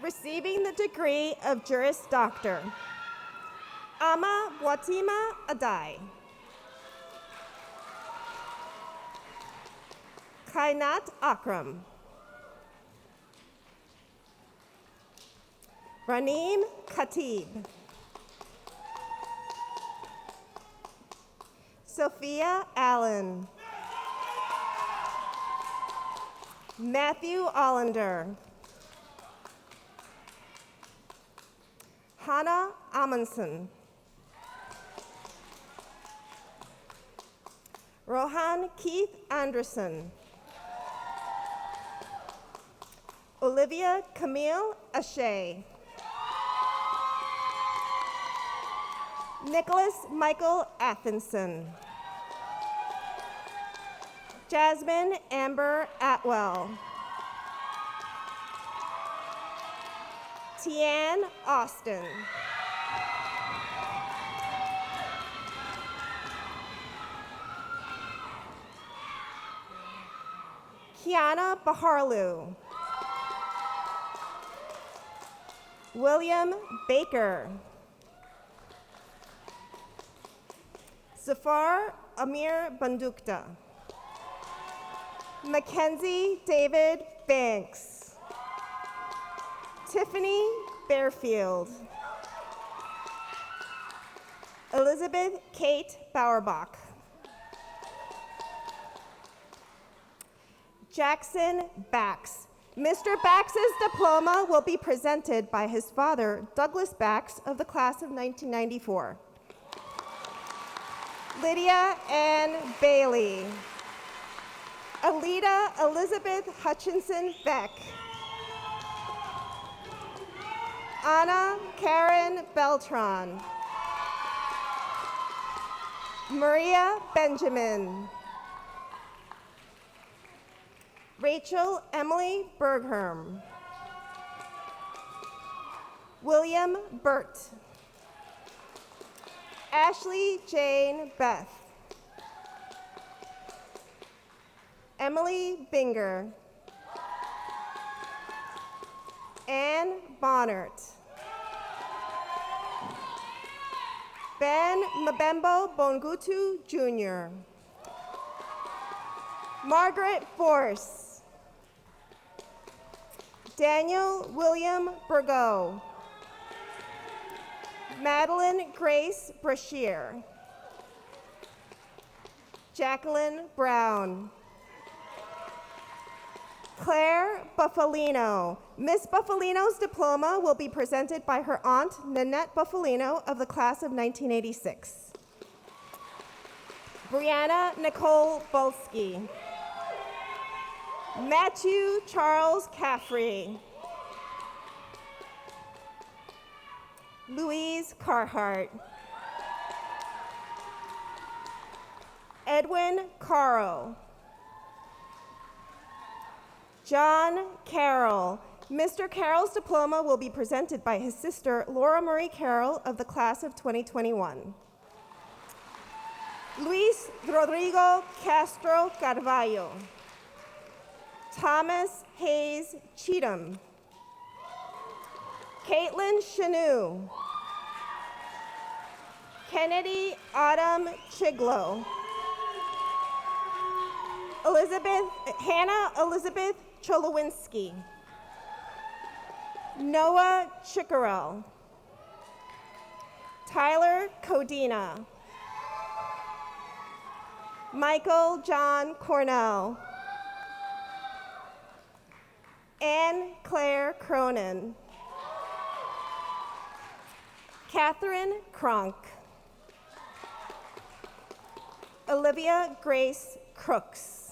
Receiving the degree of Juris Doctor, Ama Watima Adai. Kainat Akram. Raneem Khatib. Sophia Allen. Matthew Allender. Hannah Amundsen. Rohan Keith Anderson. Olivia Camille Ashe. Nicholas Michael Athenson. Jasmine Amber Atwell. Tian Austin. Kiana Baharlu. William Baker. Zafar Amir Bandukta. Mackenzie David Banks. Tiffany Bearfield. Elizabeth Kate Bauerbach. Jackson Bax. Mr. Bax's diploma will be presented by his father, Douglas Bax, of the class of 1994. Lydia Ann Bailey. Alita Elizabeth Hutchinson Beck. Anna Karen Beltran. Maria Benjamin. Rachel Emily Bergherm. William Burt. Ashley Jane Beth. Emily Binger. Anne Bonnert. Ben Mbembo Bongutu Jr. Margaret Force. Daniel William Burgo. Madeline Grace Brashear. Jacqueline Brown. Claire Buffalino. Miss Buffalino's diploma will be presented by her aunt, Nanette Buffalino, of the class of 1986. Brianna Nicole Bulsky. Matthew Charles Caffrey. Louise Carhart. Edwin Caro. John Carroll. Mr. Carroll's diploma will be presented by his sister, Laura Marie Carroll, of the class of 2021. Luis Rodrigo Castro Carvalho. Thomas Hayes Cheatham. Caitlin Chanu. Kennedy Autumn Chiglo. Hannah Elizabeth Cholowinski. Noah Chickarell. Tyler Codina. Michael John Cornell. Anne Claire Cronin. Catherine Kronk. Olivia Grace Crooks.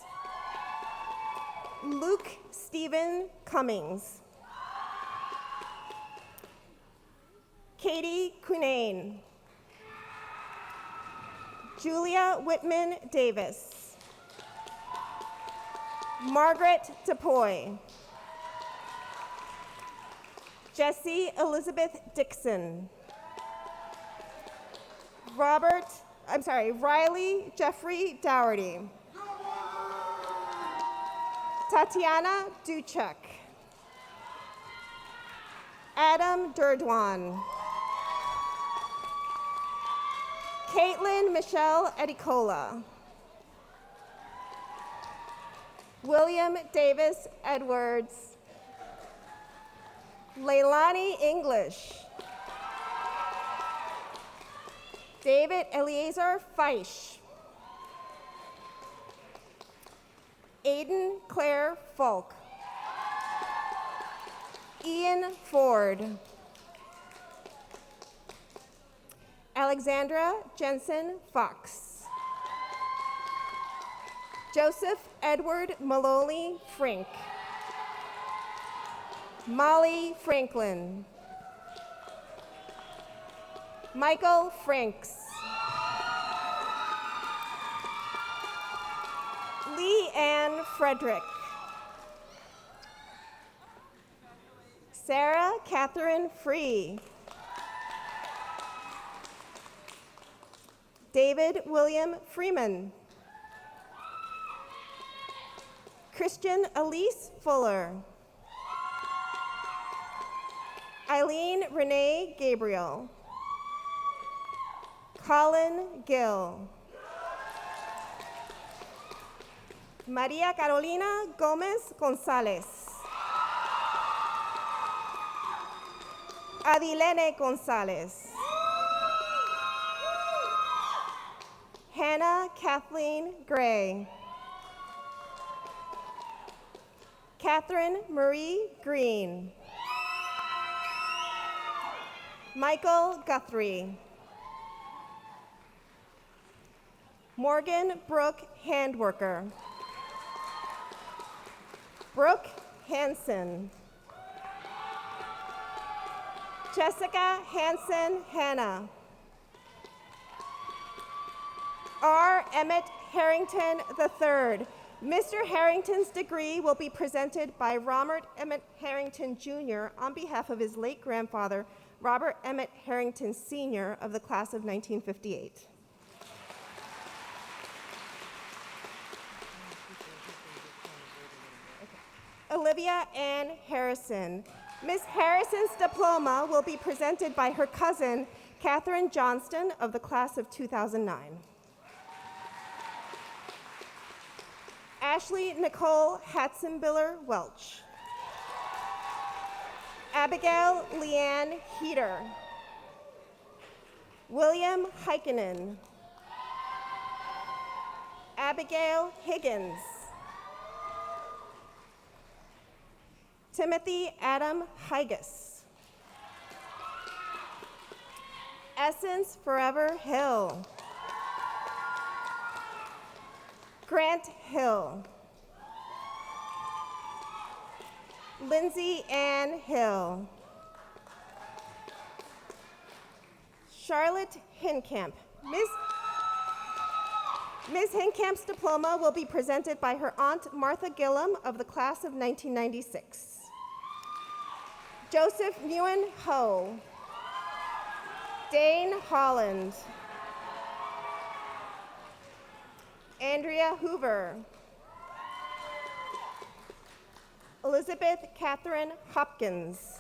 Luke Stephen Cummings. Katie Cunane. Julia Whitman Davis. Margaret DePoy. Jessie Elizabeth Dixon. Riley Jeffrey Dougherty. Tatiana Duchek. Adam Durdwan. Caitlin Michelle Edicola. William Davis Edwards. Leilani English. David Eleazar Feisch. Aiden Claire Falk. Ian Ford. Alexandra Jensen Fox. Joseph Edward Maloney Frink. Molly Franklin. Michael Franks. Lee Ann Frederick. Sarah Catherine Free. David William Freeman. Christian Elise Fuller. Eileen Renee Gabriel. Colin Gill. Maria Carolina Gomez Gonzalez. Adilene Gonzalez. Hannah Kathleen Gray. Catherine Marie Green. Michael Guthrie. Morgan Brooke Handworker. Brooke Hansen. Jessica Hansen Hannah. R. Emmett Harrington III. Mr. Harrington's degree will be presented by Robert Emmett Harrington Jr. on behalf of his late grandfather, Robert Emmett Harrington Sr. of the class of 1958. Olivia Ann Harrison. Ms. Harrison's diploma will be presented by her cousin, Catherine Johnston of the class of 2009. Ashley Nicole Hatzenbiller Welch. Abigail Leanne Heater. William Heikkinen. Abigail Higgins. Timothy Adam Higas. Essence Forever Hill. Grant Hill. Lindsay Ann Hill. Charlotte Hinkamp. Ms. Hinkamp's diploma will be presented by her aunt Martha Gillum of the class of 1996. Joseph Nguyen Ho. Dane Holland. Andrea Hoover. Elizabeth Catherine Hopkins.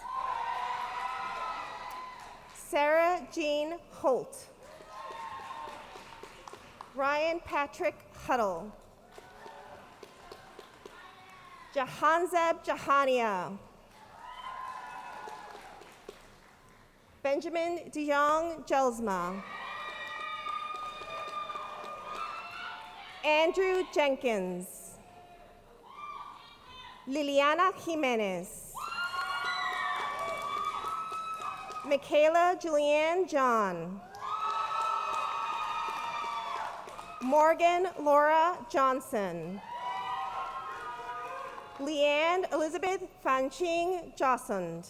Sarah Jean Holt. Ryan Patrick Huddle. Jahanzeb Jahania. Benjamin DeYoung Jelsma. Andrew Jenkins. Liliana Jimenez. Michaela Julianne John. Morgan Laura Johnson. Leanne Elizabeth Fanching Jossond.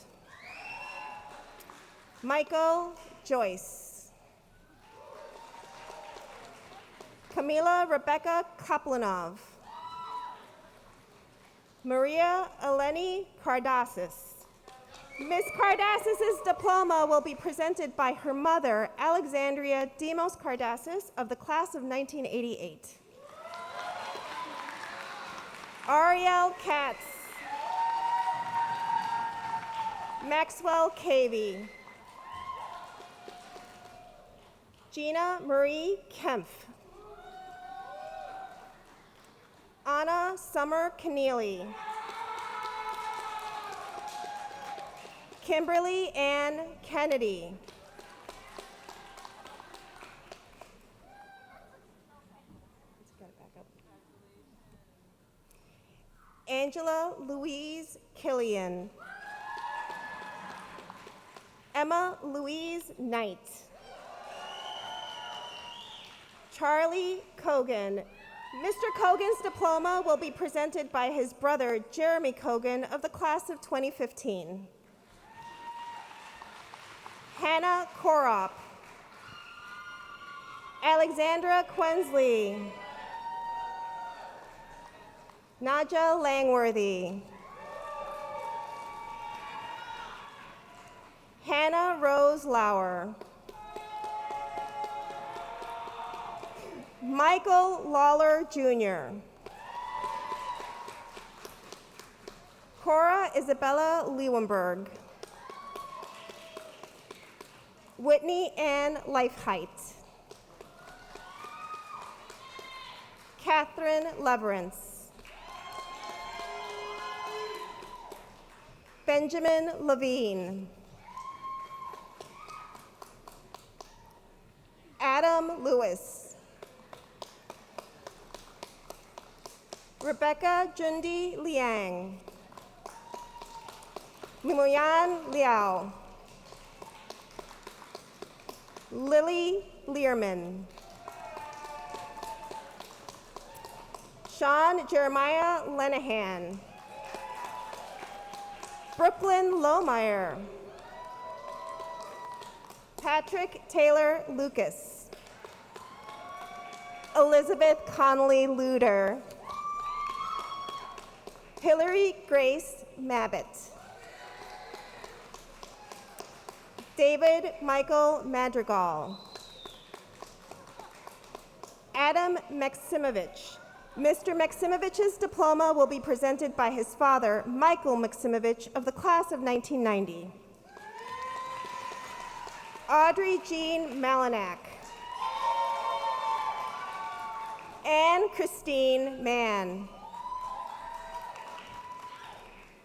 Michael Joyce. Camila Rebecca Kaplanov. Maria Eleni Cardasis. Ms. Cardasis's diploma will be presented by her mother, Alexandria Demos Cardasis, of the class of 1988. Ariel Katz. Maxwell Cavey. Gina Marie Kempf. Anna Summer Keneally. Kimberly Ann Kennedy. Angela Louise Killian. Emma Louise Knight. Charlie Cogan. Mr. Cogan's diploma will be presented by his brother, Jeremy Cogan, of the class of 2015. Hannah Korop. Alexandra Quensley. Naja Langworthy. Hannah Rose Lauer. Michael Lawler Jr. Cora Isabella Lewenberg. Whitney Ann Leifheit. Catherine Leverance. Benjamin Levine. Adam Lewis. Rebecca Jundi Liang. Mimoyan Liao. Lily Learman. Sean Jeremiah Lenahan. Brooklyn Lohmeyer. Patrick Taylor Lucas. Elizabeth Connolly Luder. Hillary Grace Mabbitt. David Michael Madrigal. Adam Maximovich. Mr. Maximovich's diploma will be presented by his father, Michael Maximovich, of the class of 1990. Audrey Jean Malinak. Anne Christine Mann.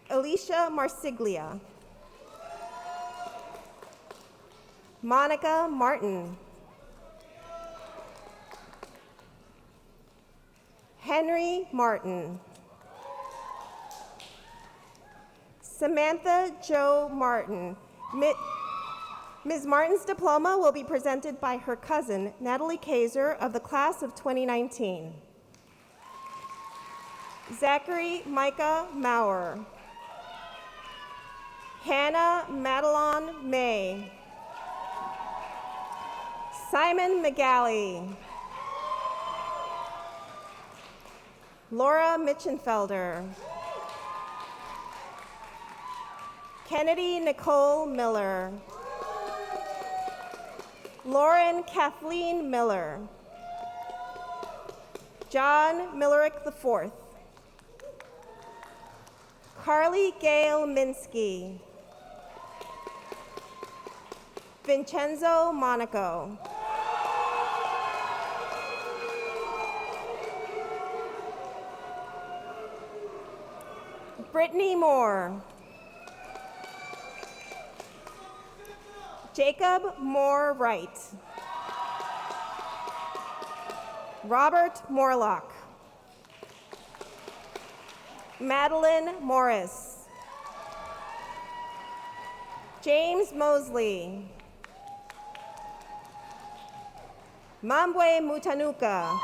Alicia Marsiglia. Monica Martin. Henry Martin. Samantha Jo Martin. Ms. Martin's diploma will be presented by her cousin, Natalie Kaiser, of the class of 2019. Zachary Micah Maurer. Hannah Madelon May. Simon McGalley. Laura Mitchenfelder. Kennedy Nicole Miller. Lauren Kathleen Miller. John Millerick IV. Carly Gail Minsky. Vincenzo Monaco. Brittany Moore. Jacob Moore Wright. Robert Morlock. Madeline Morris. James Mosley. Mambwe Mutanuka.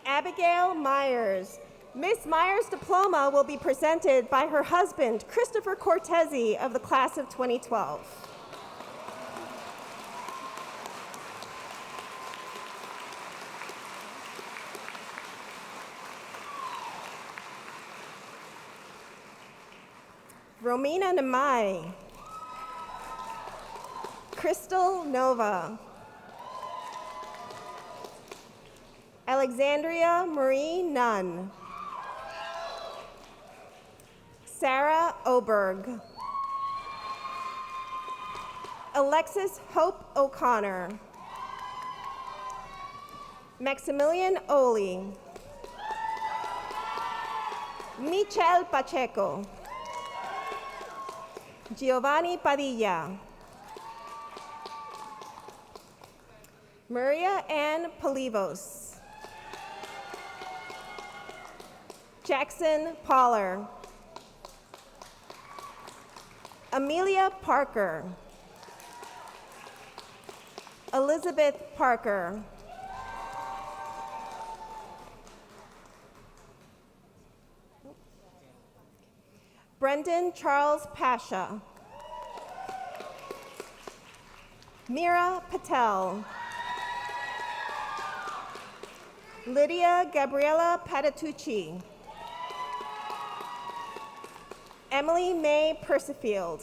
Abigail Myers. Miss Myers' diploma will be presented by her husband, Christopher Cortese, of the class of 2012. Romina Namai. Crystal Nova. Alexandria Marie Nunn. Sarah Oberg. Alexis Hope O'Connor. Maximilian Oli. Michelle Pacheco. Giovanni Padilla. Maria Ann Polivos. Jackson Poller. Amelia Parker. Elizabeth Parker. Brendan Charles Pasha. Mira Patel. Lydia Gabriela Patitucci. Emily May Persifield.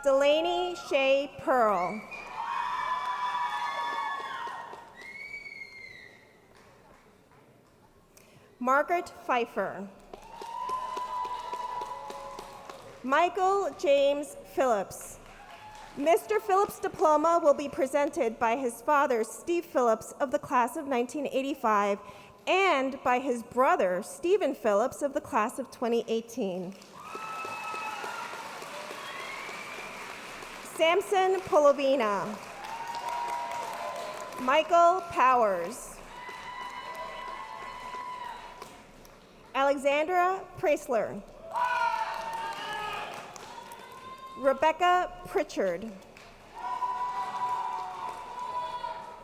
Delaney Shea Pearl. Margaret Pfeiffer. Michael James Phillips. Mr. Phillips' diploma will be presented by his father, Steve Phillips, of the class of 1985, and by his brother, Stephen Phillips, of the class of 2018. Samson Polovina. Michael Powers. Alexandra Preisler. Rebecca Pritchard.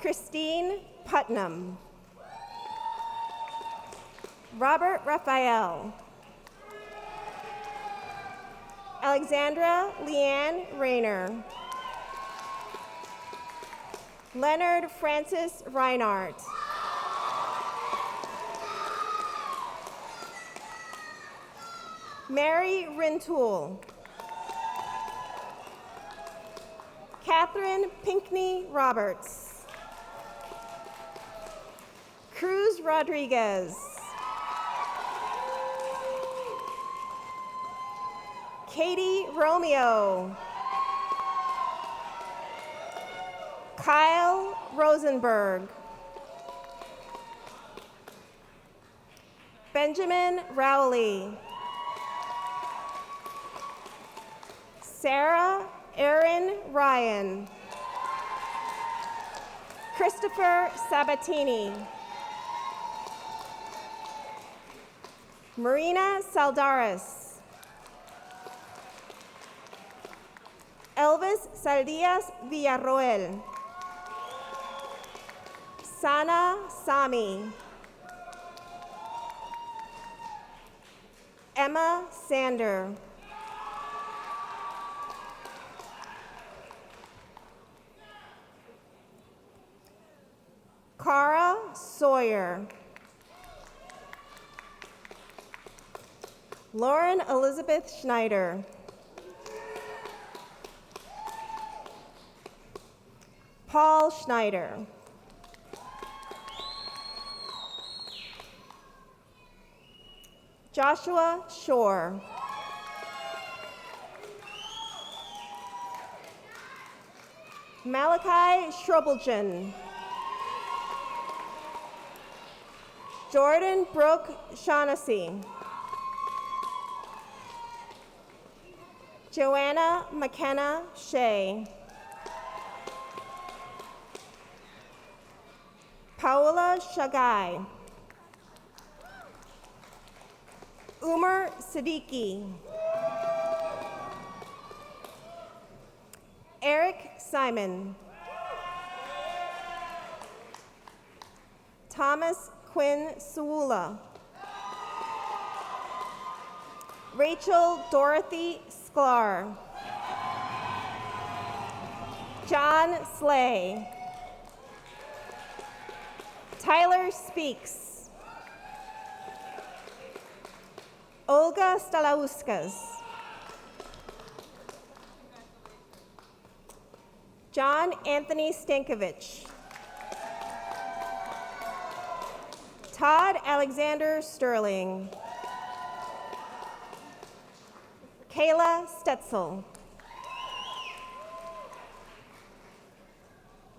Christine Putnam. Robert Raphael. Alexandra Leanne Rayner. Leonard Francis Reinhardt. Mary Rintoul. Catherine Pinkney Roberts. Cruz Rodriguez. Katie Romeo. Kyle Rosenberg. Benjamin Rowley. Sarah Erin Ryan. Christopher Sabatini. Marina Saldaris. Elvis Saldias Villarroel. Sana Sami. Emma Sander. Sawyer. Lauren Elizabeth Schneider. Paul Schneider. Joshua Shore. Malachi Shrobeljan. Jordan Brooke Shaughnessy. Joanna McKenna Shea. Paola Shagai. Umar Siddiqui. Eric Simon. Thomas Quinn Suula. Rachel Dorothy Sklar. John Slay. Tyler Speaks. Olga Stalauskas. John Anthony Stankovich. Todd Alexander Sterling. Kayla Stetzel.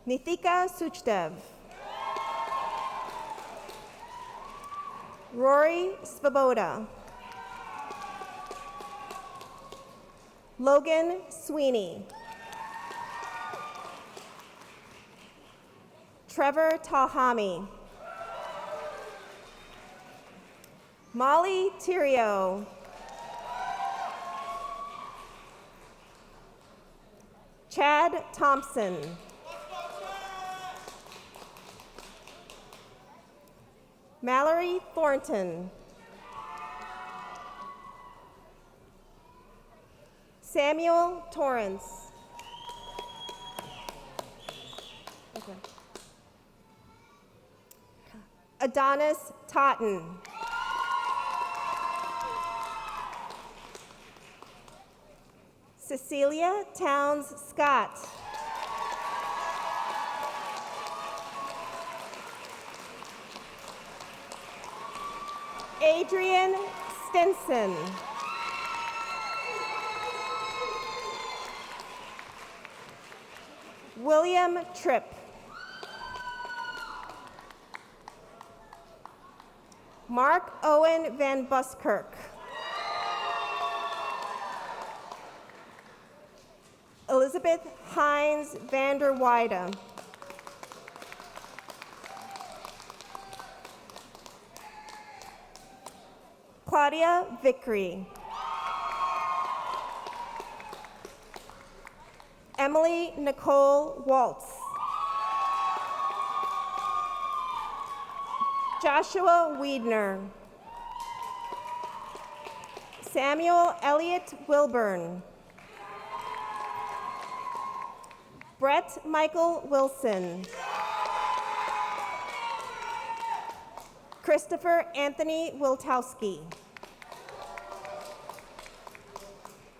Nithika Suchdev. Rory Svoboda. Logan Sweeney. Trevor Talhami. Molly Tirio. Chad Thompson. Mallory Thornton. Samuel Torrance. Okay. Adonis Totten. Cecilia Towns Scott. Adrian Stinson. William Tripp. Mark Owen Van Buskirk. Elizabeth Hines van der Weide. Claudia Vickery. Emily Nicole Waltz. Joshua Wiedner. Samuel Elliott Wilburn. Brett Michael Wilson. Christopher Anthony Wiltowski.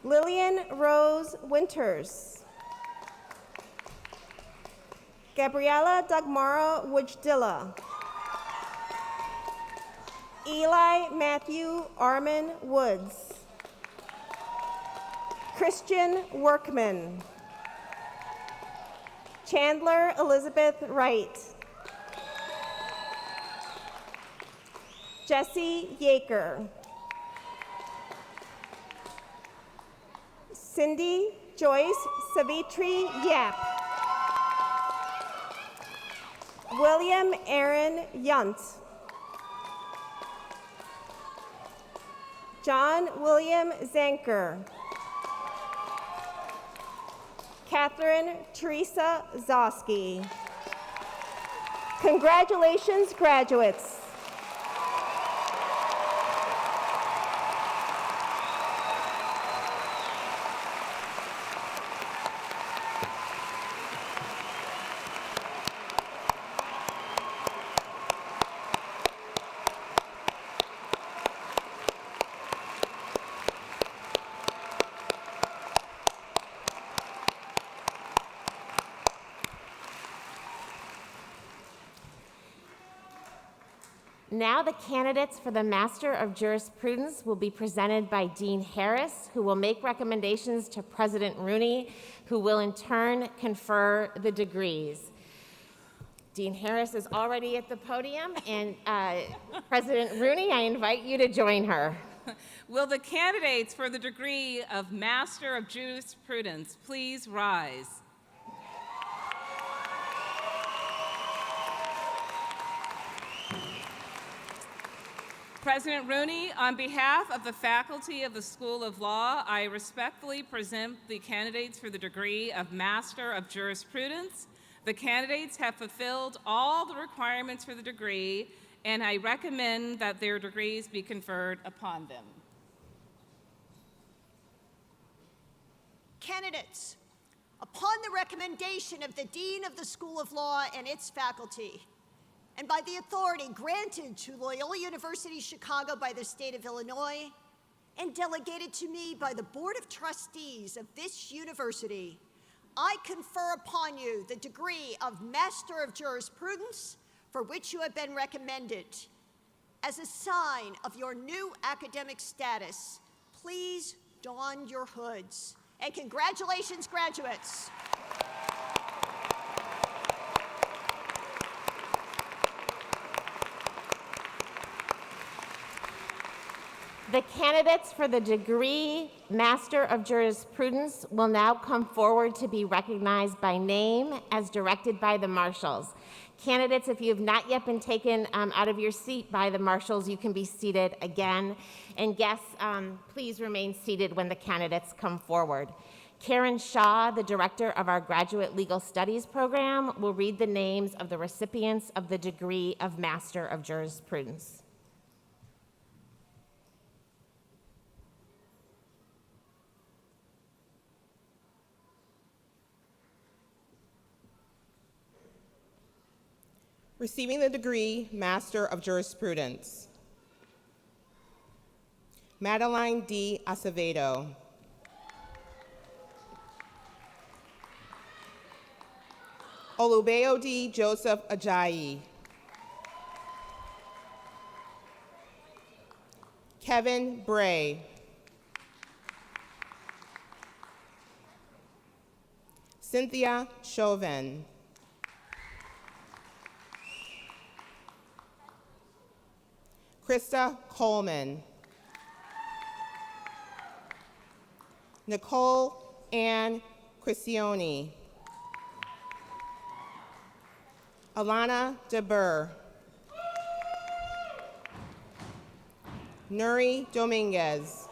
Lillian Rose Winters. Gabriella Dagmara Wujdilla. Eli Matthew Armin Woods. Christian Workman. Chandler Elizabeth Wright. Jesse Yaker. Cindy Joyce Savitri Yap. William Aaron Yunt. John William Zanker. Catherine Teresa Zosky. Congratulations, graduates. Now the candidates for the Master of Jurisprudence will be presented by Dean Harris, who will make recommendations to President Rooney, who will in turn confer the degrees. Dean Harris is already at the podium, and President Rooney, I invite you to join her. Will the candidates for the degree of Master of Jurisprudence please rise? President Rooney, on behalf of the faculty of the School of Law, I respectfully present the candidates for the degree of Master of Jurisprudence. The candidates have fulfilled all the requirements for the degree, and I recommend that their degrees be conferred upon them. Candidates, upon the recommendation of the Dean of the School of Law and its faculty, and by the authority granted to Loyola University Chicago by the state of Illinois, and delegated to me by the Board of Trustees of this university, I confer upon you the degree of Master of Jurisprudence for which you have been recommended. As a sign of your new academic status, please don your hoods. And congratulations, graduates. The candidates for the degree Master of Jurisprudence will now come forward to be recognized by name as directed by the marshals. Candidates, if you have not yet been taken out of your seat by the marshals, you can be seated again. And guests, please remain seated when the candidates come forward. Karen Shaw, the director of our Graduate Legal Studies program, will read the names of the recipients of the degree of Master of Jurisprudence. Receiving the degree Master of Jurisprudence, Madeline D. Acevedo. Olubeo D. Joseph Ajayi. Kevin Bray. Cynthia Chauvin. Krista Coleman. Nicole Ann Cristioni. Alana DeBurr. Nuri Dominguez.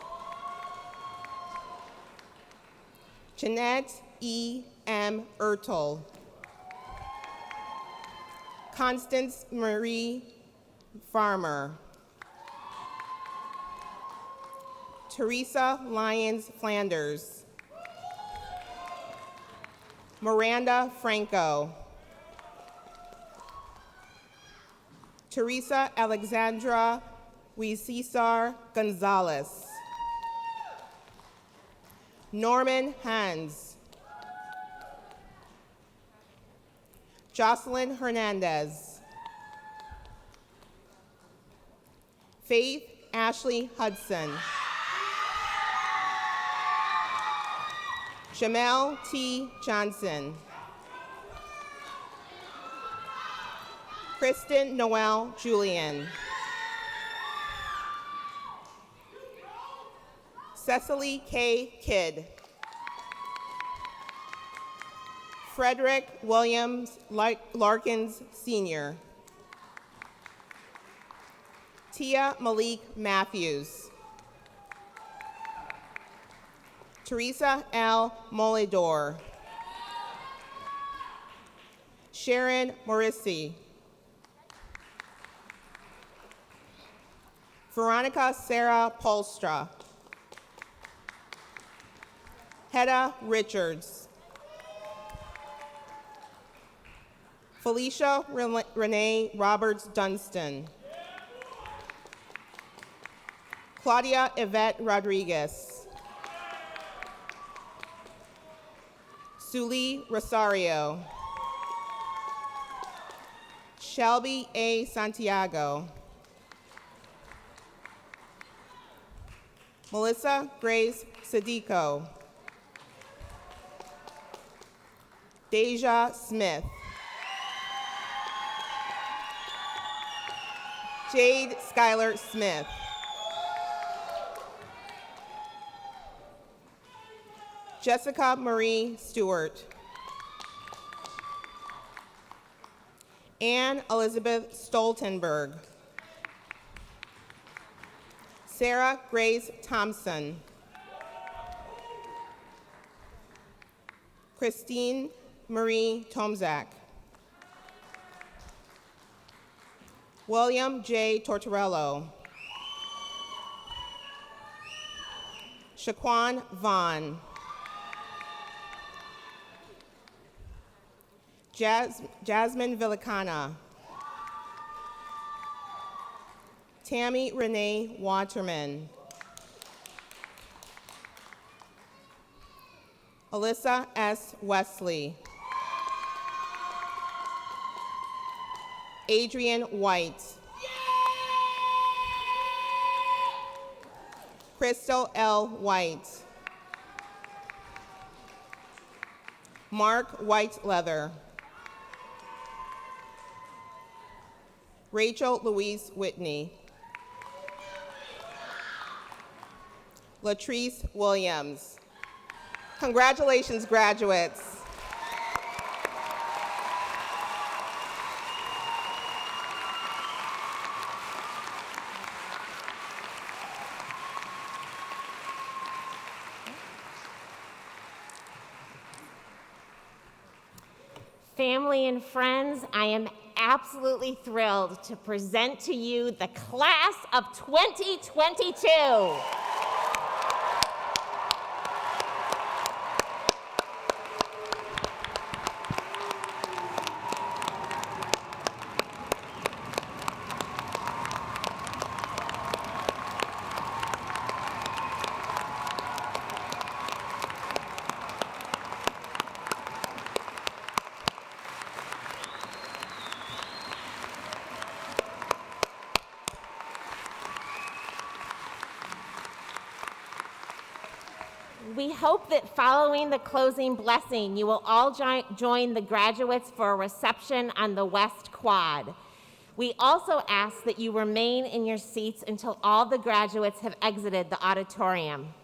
Jeanette E. M. Ertel. Constance Marie Farmer. Teresa Lyons Flanders. Miranda Franco. Teresa Alexandra Cesar Gonzalez. Norman Hans. Jocelyn Hernandez. Faith Ashley Hudson. Jamel T. Johnson. Kristen Noel Julian. Cecily K. Kidd. Frederick Williams Larkins Sr. Tia Malik Matthews. Teresa L. Moledor. Sharon Morrissey. Veronica Sarah Polstra. Hedda Richards. Felicia Renee Roberts Dunstan. Claudia Yvette Rodriguez. Suli Rosario. Shelby A. Santiago. Melissa Grace Sadico. Deja Smith. Jade Skylar Smith. Jessica Marie Stewart. Anne Elizabeth Stoltenberg. Sarah Grace Thompson. Christine Marie Tomzak. William J. Tortorello. Shaquan Vaughn. Jasmine Villicana. Tammy Renee Waterman. Alyssa S. Wesley. Adrian White. Crystal L. White. Mark Whiteleather. Rachel Louise Whitney. Latrice Williams. Congratulations, graduates. Family and friends, I am absolutely thrilled to present to you the class of 2022. We hope that following the closing blessing, you will all join the graduates for a reception on the West Quad. We also ask that you remain in your seats until all the graduates have exited the auditorium.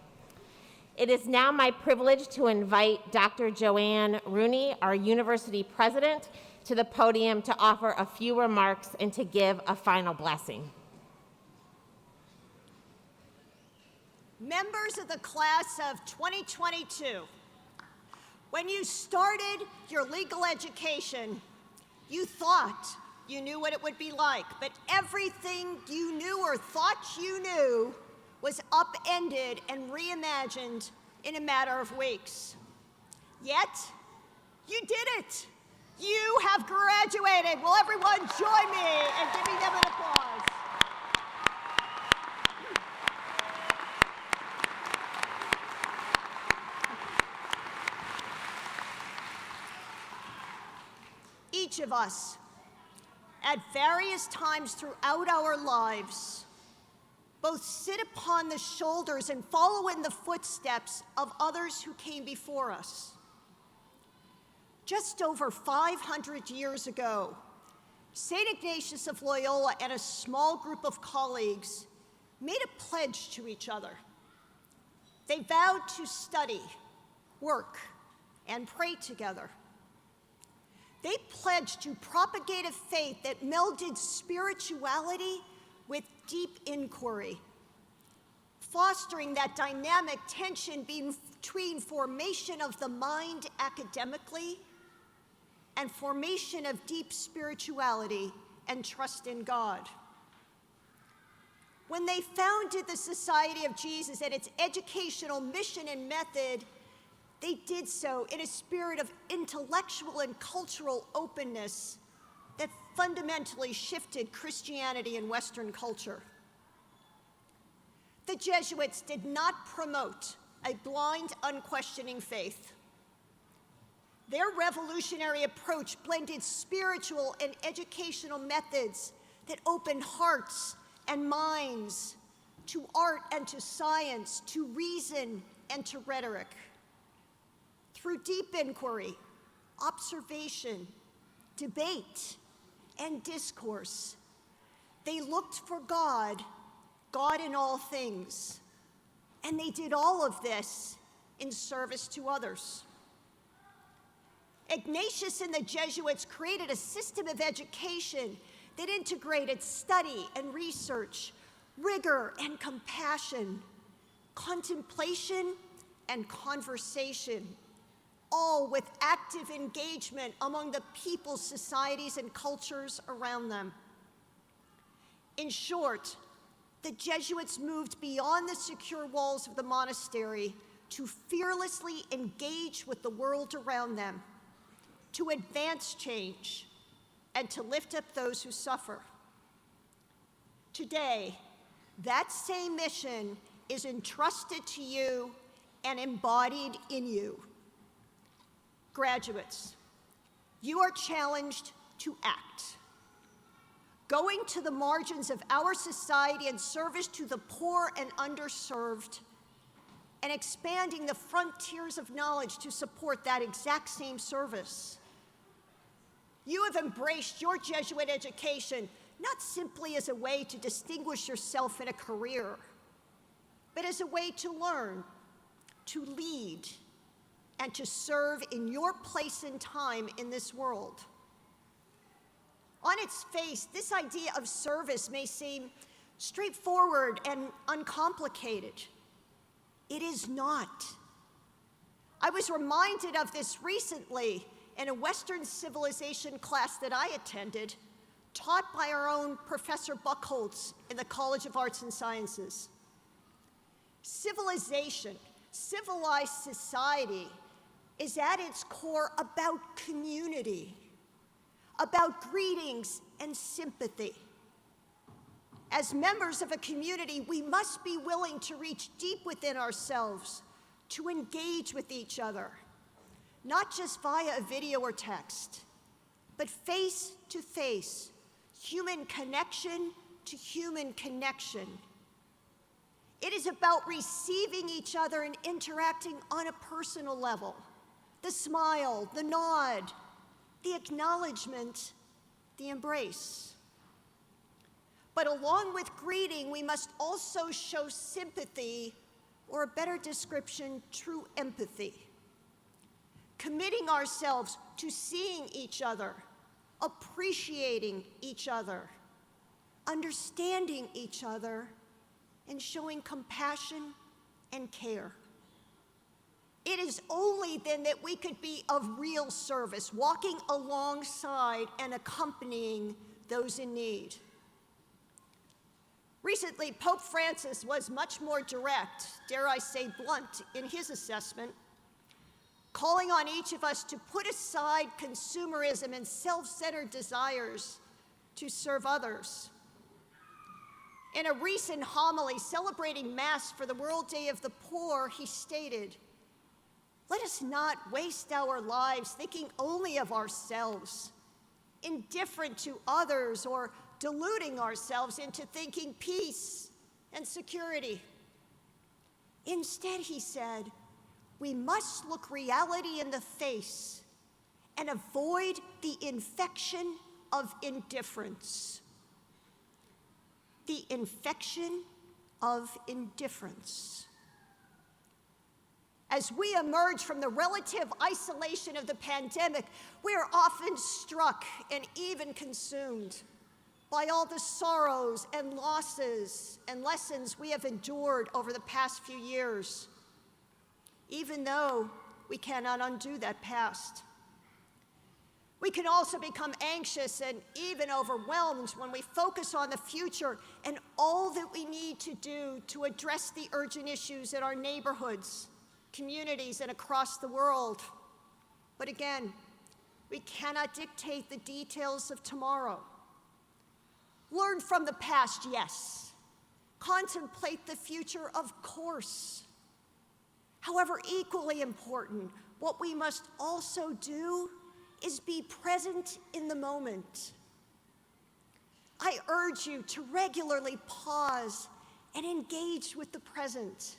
It is now my privilege to invite Dr. Joanne Rooney, our university president, to the podium to offer a few remarks and to give a final blessing. Members of the class of 2022, when you started your legal education, you thought you knew what it would be like, but everything you knew or thought you knew was upended and reimagined in a matter of weeks. Yet, you did it. You have graduated. Will everyone join me in giving them an applause? Each of us, at various times throughout our lives, both sit upon the shoulders and follow in the footsteps of others who came before us. Just over 500 years ago, St. Ignatius of Loyola and a small group of colleagues made a pledge to each other. They vowed to study, work, and pray together. They pledged to propagate a faith that melded spirituality with deep inquiry, fostering that dynamic tension between formation of the mind academically and formation of deep spirituality and trust in God. When they founded the Society of Jesus and its educational mission and method, they did so in a spirit of intellectual and cultural openness that fundamentally shifted Christianity and Western culture. The Jesuits did not promote a blind, unquestioning faith. Their revolutionary approach blended spiritual and educational methods that opened hearts and minds to art and to science, to reason and to rhetoric. Through deep inquiry, observation, debate, and discourse, they looked for God, God in all things, and they did all of this in service to others. Ignatius and the Jesuits created a system of education that integrated study and research, rigor and compassion, contemplation and conversation, all with active engagement among the people, societies, and cultures around them. In short, the Jesuits moved beyond the secure walls of the monastery to fearlessly engage with the world around them, to advance change, and to lift up those who suffer. Today, that same mission is entrusted to you and embodied in you. Graduates, you are challenged to act. Going to the margins of our society in service to the poor and underserved, and expanding the frontiers of knowledge to support that exact same service. You have embraced your Jesuit education not simply as a way to distinguish yourself in a career, but as a way to learn, to lead, and to serve in your place and time in this world. On its face, this idea of service may seem straightforward and uncomplicated. It is not. I was reminded of this recently in a Western civilization class that I attended, taught by our own Professor Buchholz in the College of Arts and Sciences. Civilization, civilized society, is at its core about community, about greetings and sympathy. As members of a community, we must be willing to reach deep within ourselves, to engage with each other, not just via a video or text, but face to face, human connection to human connection. It is about receiving each other and interacting on a personal level. The smile, the nod, the acknowledgement, the embrace. But along with greeting, we must also show sympathy, or a better description, true empathy. Committing ourselves to seeing each other, appreciating each other, understanding each other, and showing compassion and care. It is only then that we could be of real service, walking alongside and accompanying those in need. Recently, Pope Francis was much more direct, dare I say blunt, in his assessment, calling on each of us to put aside consumerism and self-centered desires to serve others. In a recent homily celebrating Mass for the World Day of the Poor, he stated, "Let us not waste our lives thinking only of ourselves, indifferent to others, or deluding ourselves into thinking peace and security. Instead," he said, "we must look reality in the face and avoid the infection of indifference." The infection of indifference. As we emerge from the relative isolation of the pandemic, we are often struck and even consumed by all the sorrows and losses and lessons we have endured over the past few years, even though we cannot undo that past. We can also become anxious and even overwhelmed when we focus on the future and all that we need to do to address the urgent issues in our neighborhoods, communities, and across the world. But again, we cannot dictate the details of tomorrow. Learn from the past, yes. Contemplate the future, of course. However, equally important, what we must also do is be present in the moment. I urge you to regularly pause and engage with the present.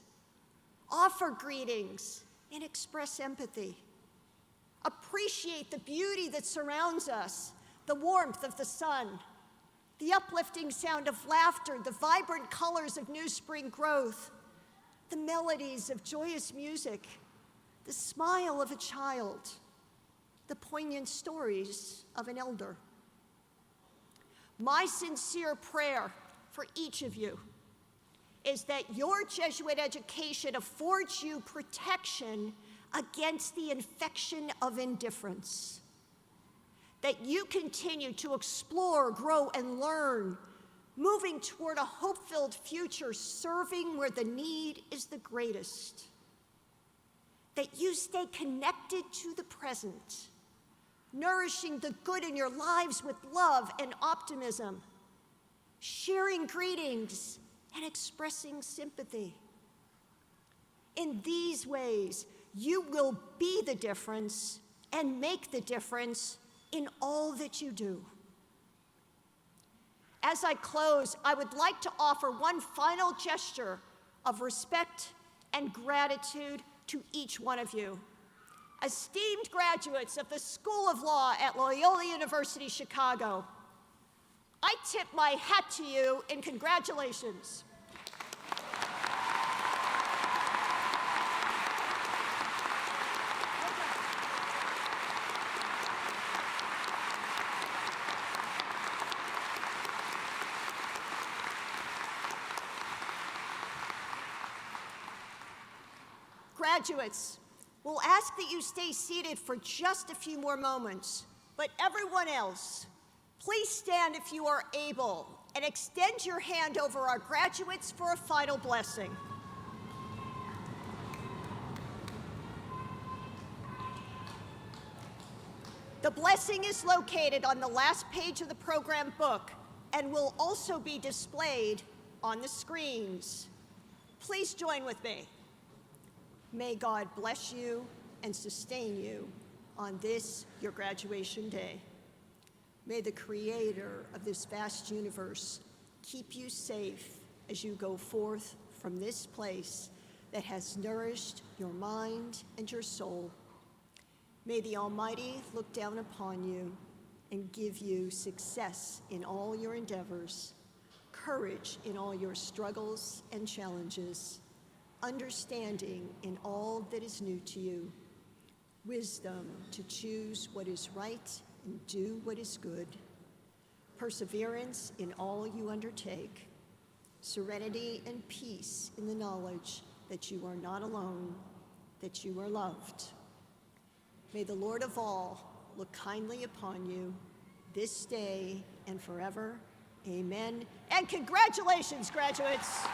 Offer greetings and express empathy. Appreciate the beauty that surrounds us, the warmth of the sun, the uplifting sound of laughter, the vibrant colors of new spring growth, the melodies of joyous music, the smile of a child, the poignant stories of an elder. My sincere prayer for each of you is that your Jesuit education affords you protection against the infection of indifference, that you continue to explore, grow, and learn, moving toward a hope-filled future, serving where the need is the greatest, that you stay connected to the present, nourishing the good in your lives with love and optimism, sharing greetings and expressing sympathy. In these ways, you will be the difference and make the difference in all that you do. As I close, I would like to offer one final gesture of respect and gratitude to each one of you. Esteemed graduates of the School of Law at Loyola University Chicago, I tip my hat to you in congratulations. Graduates, we'll ask that you stay seated for just a few more moments, but everyone else, please stand if you are able and extend your hand over our graduates for a final blessing. The blessing is located on the last page of the program book and will also be displayed on the screens. Please join with me. May God bless you and sustain you on this, your graduation day. May the Creator of this vast universe keep you safe as you go forth from this place that has nourished your mind and your soul. May the Almighty look down upon you and give you success in all your endeavors, courage in all your struggles and challenges, understanding in all that is new to you, wisdom to choose what is right and do what is good, perseverance in all you undertake, serenity and peace in the knowledge that you are not alone, that you are loved. May the Lord of all look kindly upon you this day and forever. Amen. And congratulations, graduates.